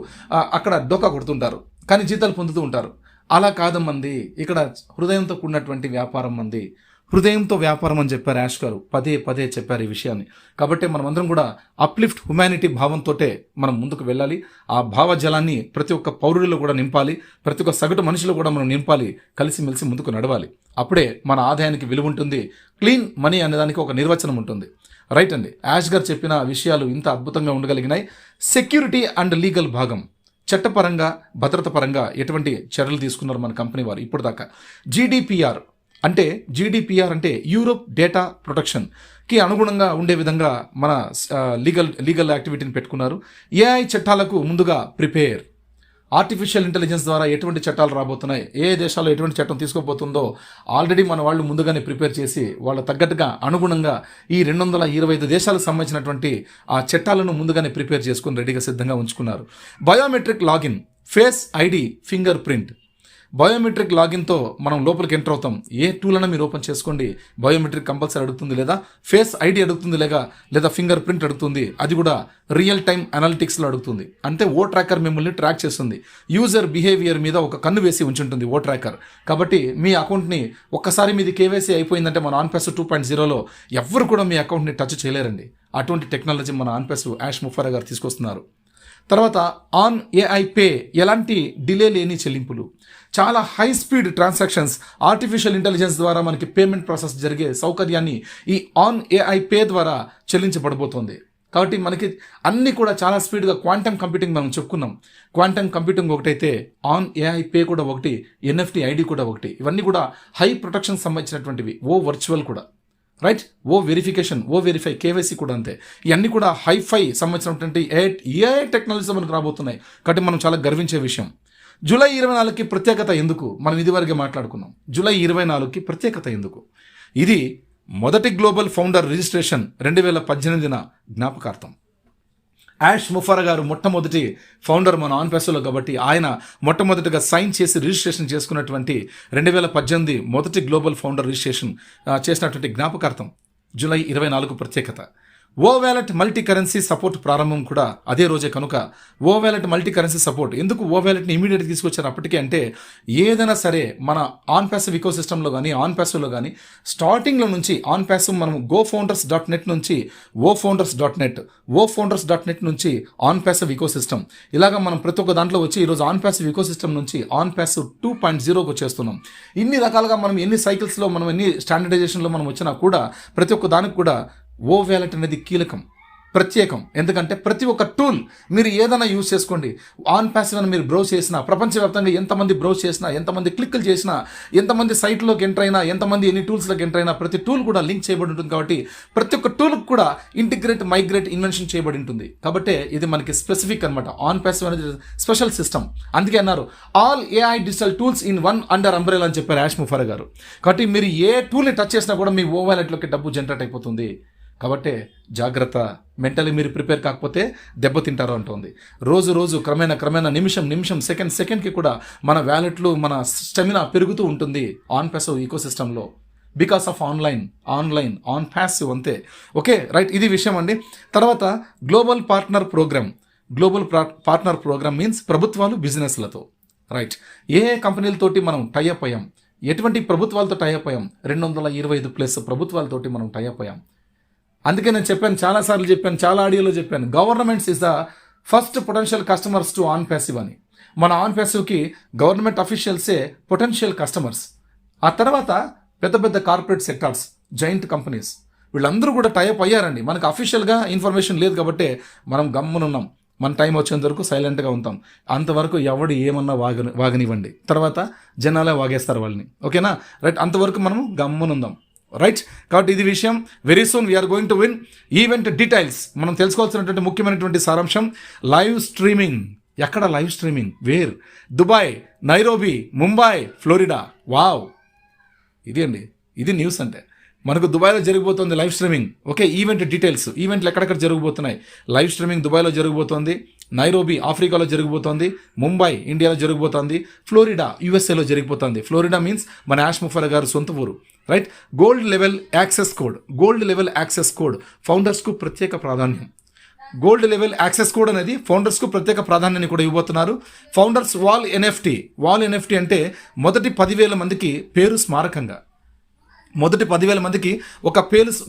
A: అక్కడ డోకా కొడుతుంటారు, కానీ జీతాలు పొందుతూ ఉంటారు. అలా కాదు మంది, ఇక్కడ హృదయంతో కూడినటువంటి వ్యాపారం మంది. హృదయంతో వ్యాపారం అని చెప్పారు యాష్ గారు, పదే చెప్పారు ఈ విషయాన్ని. కాబట్టి మనం అందరం కూడా అప్లిఫ్ట్ హ్యుమానిటీ భావంతోటే మనం ముందుకు వెళ్ళాలి. ఆ భావజలాన్ని ప్రతి ఒక్క పౌరుడిలో కూడా నింపాలి, ప్రతి ఒక్క సగటు మనిషిలో కూడా మనం నింపాలి, కలిసిమెలిసి ముందుకు నడవాలి. అప్పుడే మన ఆదాయానికి విలువ ఉంటుంది. క్లీన్ మనీ అనేదానికి ఒక నిర్వచనం ఉంటుంది. రైట్ అండి, యాష్ గారు చెప్పిన విషయాలు ఇంత అద్భుతంగా ఉండగలిగినాయి. సెక్యూరిటీ అండ్ లీగల్ భాగం, చట్టపరంగా, భద్రత పరంగా ఎటువంటి చర్యలు తీసుకున్నారు మన కంపెనీ వారు ఇప్పుడు దాకా. జీడీపీఆర్ అంటే యూరోప్ డేటా ప్రొటెక్షన్కి అనుగుణంగా ఉండే విధంగా మన లీగల్ యాక్టివిటీని పెట్టుకున్నారు. ఏఐ చట్టాలకు ముందుగా ప్రిపేర్. ఆర్టిఫిషియల్ ఇంటెలిజెన్స్ ద్వారా ఎటువంటి చట్టాలు రాబోతున్నాయి, ఏ దేశాల్లో ఎటువంటి చట్టం తీసుకోబోతుందో ఆల్రెడీ మన వాళ్ళు ముందుగానే ప్రిపేర్ చేసి వాళ్ళ తగ్గట్టుగా అనుగుణంగా ఈ 225 దేశాలకు సంబంధించినటువంటి ఆ చట్టాలను ముందుగానే ప్రిపేర్ చేసుకుని రెడీగా సిద్ధంగా ఉంచుకున్నారు. Biometric login, face ID, fingerprint. Biometric లాగిన్తో మనం లోపలికి ఎంటర్ అవుతాం. ఏ టూల్ అయినా మీరు ఓపెన్ చేసుకోండి, బయోమెట్రిక్ కంపల్సరీ అడుగుతుంది, లేదా ఫేస్ ఐడి అడుగుతుంది, లేదా ఫింగర్ ప్రింట్ అడుగుతుంది. అది కూడా రియల్ టైమ్ అనాలిటిక్స్లో అడుగుతుంది. అంటే ఓ ట్రాకర్ మిమ్మల్ని ట్రాక్ చేస్తుంది. యూజర్ బిహేవియర్ మీద ఒక కన్ను వేసి ఉంచుంటుంది ఓ ట్రాకర్. కాబట్టి మీ అకౌంట్ని ఒక్కసారి మీది కేవైసీ అయిపోయిందంటే మన ఆన్పాస్ 2.0లో ఎవ్వరు కూడా మీ అకౌంట్ని టచ్ చేయలేరండి. అటువంటి టెక్నాలజీ మన ఆన్పాస్ యాష్ ముఫారా గారు తీసుకొస్తున్నారు. తర్వాత ఆన్ ఏఐ పే, ఎలాంటి డిలే లేని చెల్లింపులు, చాలా high speed transactions, artificial intelligence ద్వారా మనకి పేమెంట్ ప్రాసెస్ జరిగే సౌకర్యాన్ని ఈ ఆన్ ఏఐ పే ద్వారా చెల్లించబడబోతోంది. కాబట్టి మనకి అన్నీ కూడా చాలా స్పీడ్గా క్వాంటమ్ కంప్యూటింగ్ మనం చెప్పుకున్నాం. క్వాంటమ్ కంప్యూటింగ్ ఒకటైతే ఆన్ ఏఐ పే కూడా ఒకటి, ఎన్ఎఫ్టీ ఐడి కూడా ఒకటి. ఇవన్నీ కూడా హై ప్రొటెక్షన్ సంబంధించినటువంటివి. ఓ వర్చువల్ కూడా, రైట్, ఓ వెరిఫికేషన్, ఓ వెరిఫై, కేవైసీ కూడా అంతే. ఇవన్నీ కూడా హైఫై సంబంధించినటువంటి ఏఐ టెక్నాలజీస్ మనకు రాబోతున్నాయి. కాబట్టి మనం చాలా గర్వించే విషయం. జూలై 24కి ప్రత్యేకత ఎందుకు? మనం ఇదివరకే మాట్లాడుకున్నాం. జూలై 24కి ప్రత్యేకత ఎందుకు? ఇది మొదటి గ్లోబల్ ఫౌండర్ రిజిస్ట్రేషన్ 2018 జ్ఞాపకార్థం. యాష్ ముఫారా గారు మొట్టమొదటి ఫౌండర్ మన ఆన్పాస్లో, కాబట్టి ఆయన మొట్టమొదటిగా సైన్ చేసి రిజిస్ట్రేషన్ చేసుకున్నటువంటి 2018 మొదటి గ్లోబల్ ఫౌండర్ రిజిస్ట్రేషన్ చేసినటువంటి జ్ఞాపకార్థం జూలై 24 ప్రత్యేకత. ఓ వ్యాలెట్ మల్టీ కరెన్సీ సపోర్ట్ ప్రారంభం కూడా అదే రోజే. కనుక ఓ వ్యాలెట్ మల్టీ కరెన్సీ సపోర్ట్ ఎందుకు ఓ వ్యాలెట్ని ఇమీడియట్గా తీసుకొచ్చారు అప్పటికే అంటే, ఏదైనా సరే మన ఆన్ ప్యాసివ్ ఈకో సిస్టంలో కానీ ఆన్ ప్యాసివ్లో కానీ స్టార్టింగ్లో నుంచి ఆన్ ప్యాసివ్ మనం gofounders.net నుంచి ఓfounders.net నుంచి ఆన్ ప్యాసివ్ ఈకో సిస్టమ్, ఇలాగ మనం ప్రతి ఒక్క దాంట్లో వచ్చి ఈరోజు ఆన్ ప్యాసివ్ ఈకో సిస్టమ్ నుంచి ఆన్ ప్యాసివ్ 2.0కి వచ్చేస్తున్నాం. ఇన్ని రకాలుగా మనం ఎన్ని సైకిల్స్లో మనం ఎన్ని స్టాండర్డైజేషన్లో మనం వచ్చినా కూడా ప్రతి ఒక్క దానికి కూడా ఓ వ్యాలెట్ అనేది కీలకం, ప్రత్యేకం. ఎందుకంటే ప్రతి ఒక్క టూల్ మీరు ఏదైనా యూజ్ చేసుకోండి. ఆన్ ప్యాసివ్ అని మీరు బ్రౌజ్ చేసినా, ప్రపంచవ్యాప్తంగా ఎంతమంది బ్రౌజ్ చేసినా, ఎంతమంది క్లిక్లు చేసినా, ఎంతమంది సైట్లోకి ఎంటర్ అయినా, ఎంతమంది ఎన్ని టూల్స్లోకి ఎంటర్ అయినా, ప్రతి టూల్ కూడా లింక్ చేయబడి ఉంటుంది. కాబట్టి ప్రతి ఒక్క టూల్కి కూడా ఇంటిగ్రేట్, మైగ్రేట్, ఇన్వెన్షన్ చేయబడి ఉంటుంది. కాబట్టి ఇది మనకి స్పెసిఫిక్ అనమాట. ఆన్ ప్యాసివ్ అనేది స్పెషల్ సిస్టమ్. అందుకే అన్నారు all AI digital tools in one under umbrella అని చెప్పారు యాష్ ముఫారా గారు. కాబట్టి మీరు ఏ టూల్ని టచ్ చేసినా కూడా మీ ఓ వ్యాలెట్లోకి డబ్బు జనరేట్ అయిపోతుంది. కాబట్టి జాగ్రత్త, మెంటలీ మీరు ప్రిపేర్ కాకపోతే దెబ్బతింటారు అంటుంది. రోజు క్రమేణా నిమిషం సెకండ్కి కూడా మన వ్యాలెట్లు, మన స్టెమినా పెరుగుతూ ఉంటుంది ఆన్ ప్యాసివ్ ఈకో సిస్టంలో. బికాస్ ఆఫ్ ఆన్ ప్యాసివ్ అంతే. ఓకే, రైట్, ఇది విషయం అండి. తర్వాత గ్లోబల్ పార్ట్నర్ ప్రోగ్రామ్ మీన్స్ ప్రభుత్వాలు బిజినెస్లతో, రైట్, ఏ కంపెనీలతోటి మనం టైఅప్ అయ్యాం, ఎటువంటి ప్రభుత్వాలతో టైఅప్ అయ్యాం, 225+ ప్రభుత్వాలతోటి మనం టైఅప్ అయ్యాం. అందుకే నేను చెప్పాను, చాలాసార్లు చెప్పాను, చాలా ఆడియోలో చెప్పాను, governments is the first potential customers to on passive అని. మన ఆన్ ప్యాసివ్కి గవర్నమెంట్ అఫీషియల్సే పొటెన్షియల్ కస్టమర్స్. ఆ తర్వాత పెద్ద కార్పొరేట్ సెక్టార్స్, జైంట్ కంపెనీస్, వీళ్ళందరూ కూడా టైఅప్ అయ్యారండి. మనకు అఫీషియల్గా ఇన్ఫర్మేషన్ లేదు కాబట్టి మనం గమ్మునున్నాం. మన టైం వచ్చేంత వరకు సైలెంట్గా ఉంటాం. అంతవరకు ఎవడు ఏమన్నా వాగనివ్వండి, తర్వాత జనాలే వాగేస్తారు వాళ్ళని. ఓకేనా, రైట్, అంతవరకు మనం గమ్మునుందాం. రైట్, కాబట్టి ఇది విషయం. Very soon we are going to win event details. మనం తెలుసుకోవాల్సినటువంటి ముఖ్యమైనటువంటి సారాంశం, లైవ్ స్ట్రీమింగ్. ఎక్కడ live streaming? Where? Dubai, Nairobi, Mumbai, Florida. Wow, ఇది అండి, ఇది న్యూస్ అంటే. మనకు దుబాయ్లో జరిగిపోతుంది live streaming. Okay, event details, ఈవెంట్లు ఎక్కడెక్కడ జరగబోతున్నాయి. లైవ్ స్ట్రీమింగ్ దుబాయ్లో జరగబోతోంది, నైరోబీ ఆఫ్రికాలో జరిగిపోతుంది, ముంబై ఇండియాలో జరిగిపోతుంది, ఫ్లోరిడా యుఎస్ఏలో జరిగిపోతుంది. ఫ్లోరిడా మీన్స్ మన యాష్ ముఫారా గారు సొంత ఊరు. Right, gold level access code ఫౌండర్స్కు ప్రత్యేక ప్రాధాన్యం. గోల్డ్ లెవెల్ యాక్సెస్ కోడ్ అనేది ఫౌండర్స్కు ప్రత్యేక ప్రాధాన్యాన్ని కూడా ఇవ్వబోతున్నారు. ఫౌండర్స్ వాల్ ఎన్ఎఫ్టీ అంటే మొదటి 10,000 మందికి పేరు స్మారకంగా, మొదటి 10,000 మందికి ఒక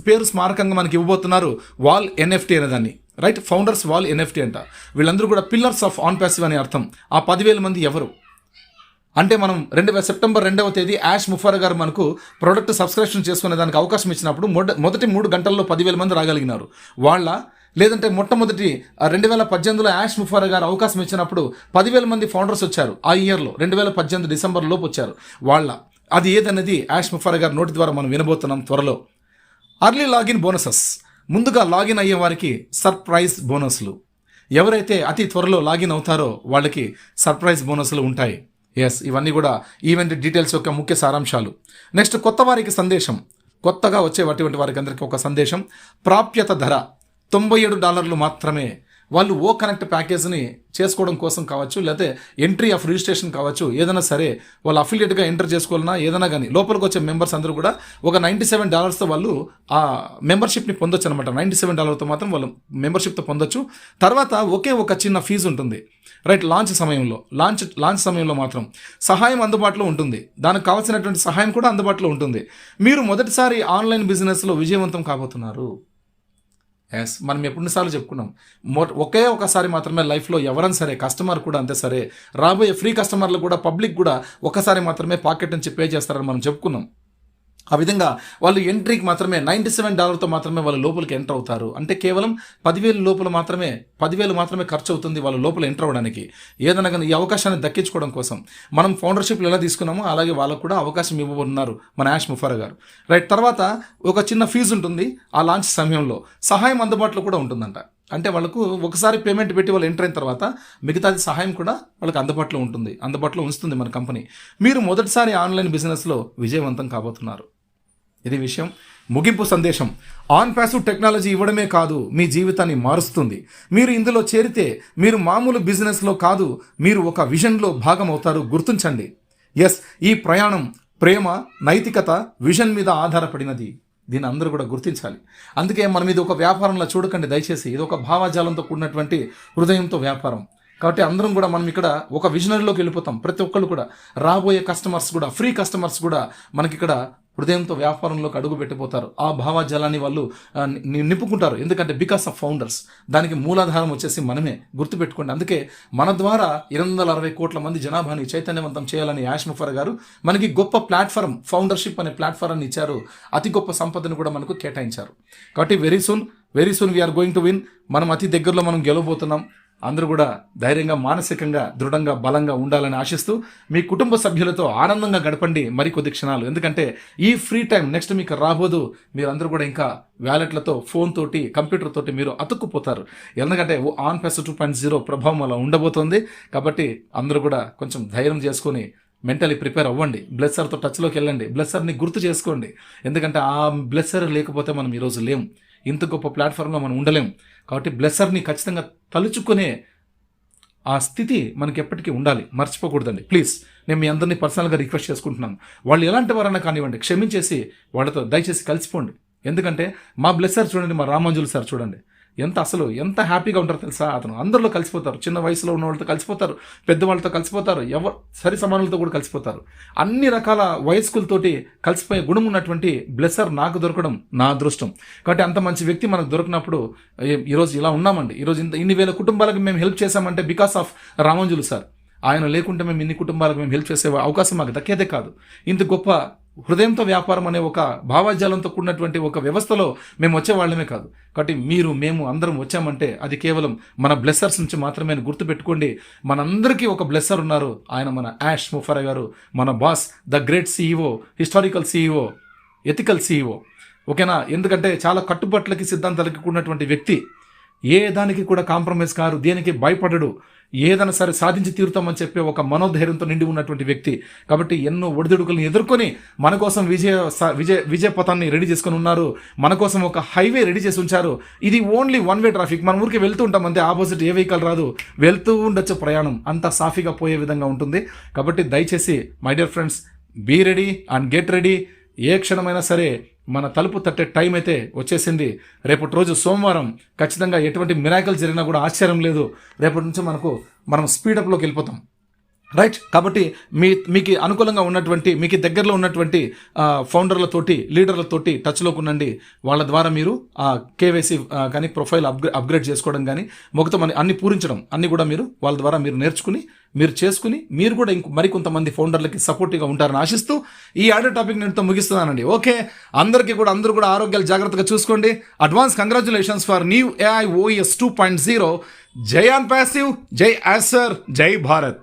A: పేరు స్మారకంగా మనకి ఇవ్వబోతున్నారు వాల్ ఎన్ఎఫ్టీ అనేదాన్ని. రైట్, ఫౌండర్స్ వాల్ ఎన్ఎఫ్టీ అంట. వీళ్ళందరూ కూడా పిల్లర్స్ ఆఫ్ ఆన్ ప్యాసివ్ అని అర్థం. ఆ 10,000 మంది ఎవరు అంటే, మనం సెప్టెంబర్ 2వ తేదీ యాష్ ముఫారా గారు మనకు ప్రొడక్ట్ సబ్స్క్రిప్షన్ చేసుకునే దానికి అవకాశం ఇచ్చినప్పుడు మొదటి 3 గంటల్లో 10,000 మంది రాగలిగినారు వాళ్ళ. లేదంటే మొట్టమొదటి 2018లో యాష్ ముఫారా గారు అవకాశం ఇచ్చినప్పుడు 10,000 మంది ఫౌండర్స్ వచ్చారు ఆ ఇయర్లో, 2018 డిసెంబర్ లోపు వచ్చారు వాళ్ళ. అది ఏదన్నది యాష్ ముఫారా గారి నోటి ద్వారా మనం వినబోతున్నాం త్వరలో. అర్లీ లాగిన్ బోనసెస్, ముందుగా లాగిన్ అయ్యే వారికి సర్ప్రైజ్ బోనస్లు. ఎవరైతే అతి త్వరలో లాగిన్ అవుతారో వాళ్ళకి సర్ప్రైజ్ బోనస్లు ఉంటాయి. ఎస్, ఇవన్నీ కూడా ఈవెంట్ డీటెయిల్స్ యొక్క ముఖ్య సారాంశాలు. నెక్స్ట్, కొత్త వారికి సందేశం. కొత్తగా వచ్చేటువంటి వారికి అందరికీ ఒక సందేశం. ప్రాప్యత ధర $97 మాత్రమే. వాళ్ళు ఓ కనెక్ట్ ప్యాకేజ్ని చేసుకోవడం కోసం కావచ్చు, లేకపోతే ఎంట్రీ ఆఫ్ రిజిస్ట్రేషన్ కావచ్చు, ఏదైనా సరే వాళ్ళు అఫిలియేట్గా ఎంటర్ చేసుకోవాలన్నా ఏదైనా కానీ లోపలికి వచ్చే మెంబర్స్ అందరూ కూడా ఒక $97తో వాళ్ళు ఆ మెంబర్షిప్ని పొందొచ్చు అనమాట. $97తో మాత్రం వాళ్ళు మెంబర్షిప్తో పొందొచ్చు. తర్వాత ఒకే ఒక చిన్న ఫీజు ఉంటుంది, రైట్? లాంచ్ సమయంలో మాత్రం సహాయం అందుబాటులో ఉంటుంది. దానికి కావాల్సినటువంటి సహాయం కూడా అందుబాటులో ఉంటుంది. మీరు మొదటిసారి ఆన్లైన్ బిజినెస్లో విజయవంతం కాబోతున్నారు. మనం ఎన్నిసార్లు చెప్పుకున్నాం, ఒకే ఒకసారి మాత్రమే లైఫ్లో ఎవరైనా సరే, కస్టమర్ కూడా అంతే సరే, రాబోయే ఫ్రీ కస్టమర్లు కూడా, పబ్లిక్ కూడా ఒకసారి మాత్రమే పాకెట్ నుంచి పే చేస్తారని మనం చెప్పుకున్నాం. ఆ విధంగా వాళ్ళు ఎంట్రీకి మాత్రమే $97తో మాత్రమే వాళ్ళు లోపలికి ఎంటర్ అవుతారు. అంటే కేవలం 10,000 మాత్రమే ఖర్చు అవుతుంది వాళ్ళు లోపల ఎంటర్ అవ్వడానికి. ఏదైనా కానీ ఈ అవకాశాన్ని దక్కించుకోవడం కోసం మనం ఫౌండర్షిప్లు ఎలా తీసుకున్నామో అలాగే వాళ్ళకు కూడా అవకాశం ఇవ్వబోతున్నారు మన యాష్ ముఫారా గారు, రైట్? తర్వాత ఒక చిన్న ఫీజు ఉంటుంది. ఆ లాంచ్ సమయంలో సహాయం అందుబాటులో కూడా ఉంటుందంట. అంటే వాళ్ళకు ఒకసారి పేమెంట్ పెట్టి వాళ్ళు ఎంటర్ అయిన తర్వాత మిగతాది సహాయం కూడా వాళ్ళకి అందుబాటులో ఉంచుతుంది మన కంపెనీ. మీరు మొదటిసారి ఆన్లైన్ బిజినెస్లో విజయవంతం కాబోతున్నారు. ఇది విషయం. ముగింపు సందేశం: ఆన్ ప్యాసివ్ టెక్నాలజీ ఇవ్వడమే కాదు, మీ జీవితాన్ని మారుస్తుంది. మీరు ఇందులో చేరితే మీరు మామూలు బిజినెస్లో కాదు, మీరు ఒక విజన్లో భాగం అవుతారు. గుర్తుంచండి, ఈ ప్రయాణం ప్రేమ, నైతికత, విజన్ మీద ఆధారపడినది. దీన్ని అందరూ కూడా గుర్తించాలి. అందుకే మనం ఇది ఒక వ్యాపారంలో చూడకండి దయచేసి. ఇది ఒక భావజాలంతో కూడినటువంటి హృదయంతో వ్యాపారం. కాబట్టి అందరం కూడా మనం ఇక్కడ ఒక విజనరీలోకి వెళ్ళిపోతాం. ప్రతి ఒక్కళ్ళు కూడా, రాబోయే కస్టమర్స్ కూడా, ఫ్రీ కస్టమర్స్ కూడా మనకి ఇక్కడ హృదయంతో వ్యాపారంలోకి అడుగు పెట్టిపోతారు. ఆ భావజాలాన్ని వాళ్ళు నింపుకుంటారు. ఎందుకంటే బికాస్ ఆఫ్ ఫౌండర్స్. దానికి మూలాధారం వచ్చేసి మనమే, గుర్తుపెట్టుకోండి. అందుకే మన ద్వారా 260 కోట్ల మంది జనాభాని చైతన్యవంతం చేయాలని యాష్ ముఫారా గారు మనకి గొప్ప ప్లాట్ఫారం, ఫౌండర్షిప్ అనే ప్లాట్ఫారాన్ని ఇచ్చారు. అతి గొప్ప సంపదను కూడా మనకు కేటాయించారు. కాబట్టి very soon we are going to win. మనం అతి దగ్గరలో మనం గెలవబోతున్నాం. అందరూ కూడా ధైర్యంగా, మానసికంగా, దృఢంగా, బలంగా ఉండాలని ఆశిస్తూ మీ కుటుంబ సభ్యులతో ఆనందంగా గడపండి మరికొద్ది క్షణాలు. ఎందుకంటే ఈ ఫ్రీ టైం నెక్స్ట్ మీకు రాబోదు. మీరందరూ కూడా ఇంకా వ్యాలెట్లతో, ఫోన్ తోటి, కంప్యూటర్ తోటి మీరు అతుక్కుపోతారు. ఎందుకంటే ఆన్ ప్యాసివ్ 2.0 ప్రభావం అలా ఉండబోతోంది. కాబట్టి అందరూ కూడా కొంచెం ధైర్యం చేసుకొని మెంటలీ ప్రిపేర్ అవ్వండి. బ్లెస్సర్తో టచ్లోకి వెళ్ళండి. బ్లెస్సర్ని గుర్తు చేసుకోండి. ఎందుకంటే ఆ బ్లెస్సర్ లేకపోతే మనం ఈరోజు లేం, ఇంత గొప్ప ప్లాట్ఫామ్లో మనం ఉండలేం. కాబట్టి బ్లెస్సర్ని ఖచ్చితంగా తలుచుకునే ఆ స్థితి మనకి ఎప్పటికీ ఉండాలి. మర్చిపోకూడదండి ప్లీజ్. నేను మీ అందరినీ పర్సనల్గా రిక్వెస్ట్ చేసుకుంటున్నాను. వాళ్ళు ఎలాంటి వారన్నా కానివ్వండి, క్షమించేసి వాళ్ళతో దయచేసి కలిసిపోండి. ఎందుకంటే మా బ్లెస్సర్ చూడండి, మా రామాంజులు సార్ చూడండి, ఎంత హ్యాపీగా ఉంటారో తెలుసా. అతను అందరిలో కలిసిపోతారు. చిన్న వయసులో ఉన్న వాళ్ళతో కలిసిపోతారు, పెద్దవాళ్ళతో కలిసిపోతారు, సరి సమానులతో కూడా కలిసిపోతారు. అన్ని రకాల వయస్కులతోటి కలిసిపోయే గుణం ఉన్నటువంటి బ్లెస్సర్ నాకు దొరకడం నా అదృష్టం. కాబట్టి అంత మంచి వ్యక్తి మనకు దొరికినప్పుడు ఈరోజు ఇలా ఉన్నామండి. ఈరోజు ఇన్ని వేల కుటుంబాలకు మేము హెల్ప్ చేశామంటే బికాస్ ఆఫ్ రామాంజులు సార్. ఆయన లేకుంటే మేము ఇన్ని కుటుంబాలకు మేము హెల్ప్ చేసే అవకాశం మాకు దక్కేదే కాదు. ఇంత గొప్ప హృదయంతో వ్యాపారం అనే ఒక భావజాలంతో కూడినటువంటి ఒక వ్యవస్థలో మేము వచ్చేవాళ్ళమే కాదు. కాబట్టి మేము అందరం వచ్చామంటే అది కేవలం మన బ్లెస్సర్స్ నుంచి మాత్రమే గుర్తుపెట్టుకోండి. మనందరికీ ఒక బ్లెస్సర్ ఉన్నారు. ఆయన మన యాష్ ముఫారా గారు, మన boss, the great CEO, historical CEO, ethical CEO. ఓకేనా? ఎందుకంటే చాలా కట్టుబాట్లకి, సిద్ధాంతాలకి కూడినటువంటి వ్యక్తి. ఏ దానికి కూడా కాంప్రమైజ్ కారు, దేనికి భయపడడు, ఏదైనా సరే సాధించి తీరుతామని చెప్పే ఒక మనోధైర్యంతో నిండి ఉన్నటువంటి వ్యక్తి. కాబట్టి ఎన్నో ఒడిదుడుకులను ఎదుర్కొని మన కోసం విజయ పథాన్ని రెడీ చేసుకొని ఉన్నారు. మన కోసం ఒక హైవే రెడీ చేసి ఉంచారు. ఇది ఓన్లీ వన్ వే ట్రాఫిక్. మన ఊరికి వెళ్తూ ఉంటాం అంతే, ఆపోజిట్ ఏ వెహికల్ రాదు. వెళ్తూ ఉండొచ్చు, ప్రయాణం అంతా సాఫీగా పోయే విధంగా ఉంటుంది. కాబట్టి దయచేసి my dear friends, be ready and get ready. ఏ క్షణమైనా సరే మన తలుపు తట్టే టైం అయితే వచ్చేసింది. రేపటి రోజు సోమవారం. ఖచ్చితంగా ఎటువంటి మిరాకిల్ జరిగినా కూడా ఆశ్చర్యం లేదు. రేపటి నుంచి మనం స్పీడప్లోకి వెళ్ళిపోతాం, రైట్? కాబట్టి మీకు అనుకూలంగా ఉన్నటువంటి, మీకు దగ్గరలో ఉన్నటువంటి ఫౌండర్లతోటి, లీడర్లతోటి టచ్లోకి ఉండండి. వాళ్ళ ద్వారా మీరు KYC కానీ ప్రొఫైల్ అప్గ్రేడ్ చేసుకోవడం కానీ, మొత్తం అన్ని పూరించడం అన్ని కూడా మీరు వాళ్ళ ద్వారా మీరు నేర్చుకుని, మీరు చేసుకుని, మీరు కూడా మరికొంతమంది ఫౌండర్లకి సపోర్టివ్గా ఉంటారని ఆశిస్తూ ఈ ఆడియో టాపిక్ నేను ముగిస్తున్నానండి. ఓకే, అందరూ కూడా ఆరోగ్యాలు జాగ్రత్తగా చూసుకోండి. Advance congratulations for new AI OES 2.0. జై ఆన్ ప్యాసివ్, జై యాసర్, జై భారత్.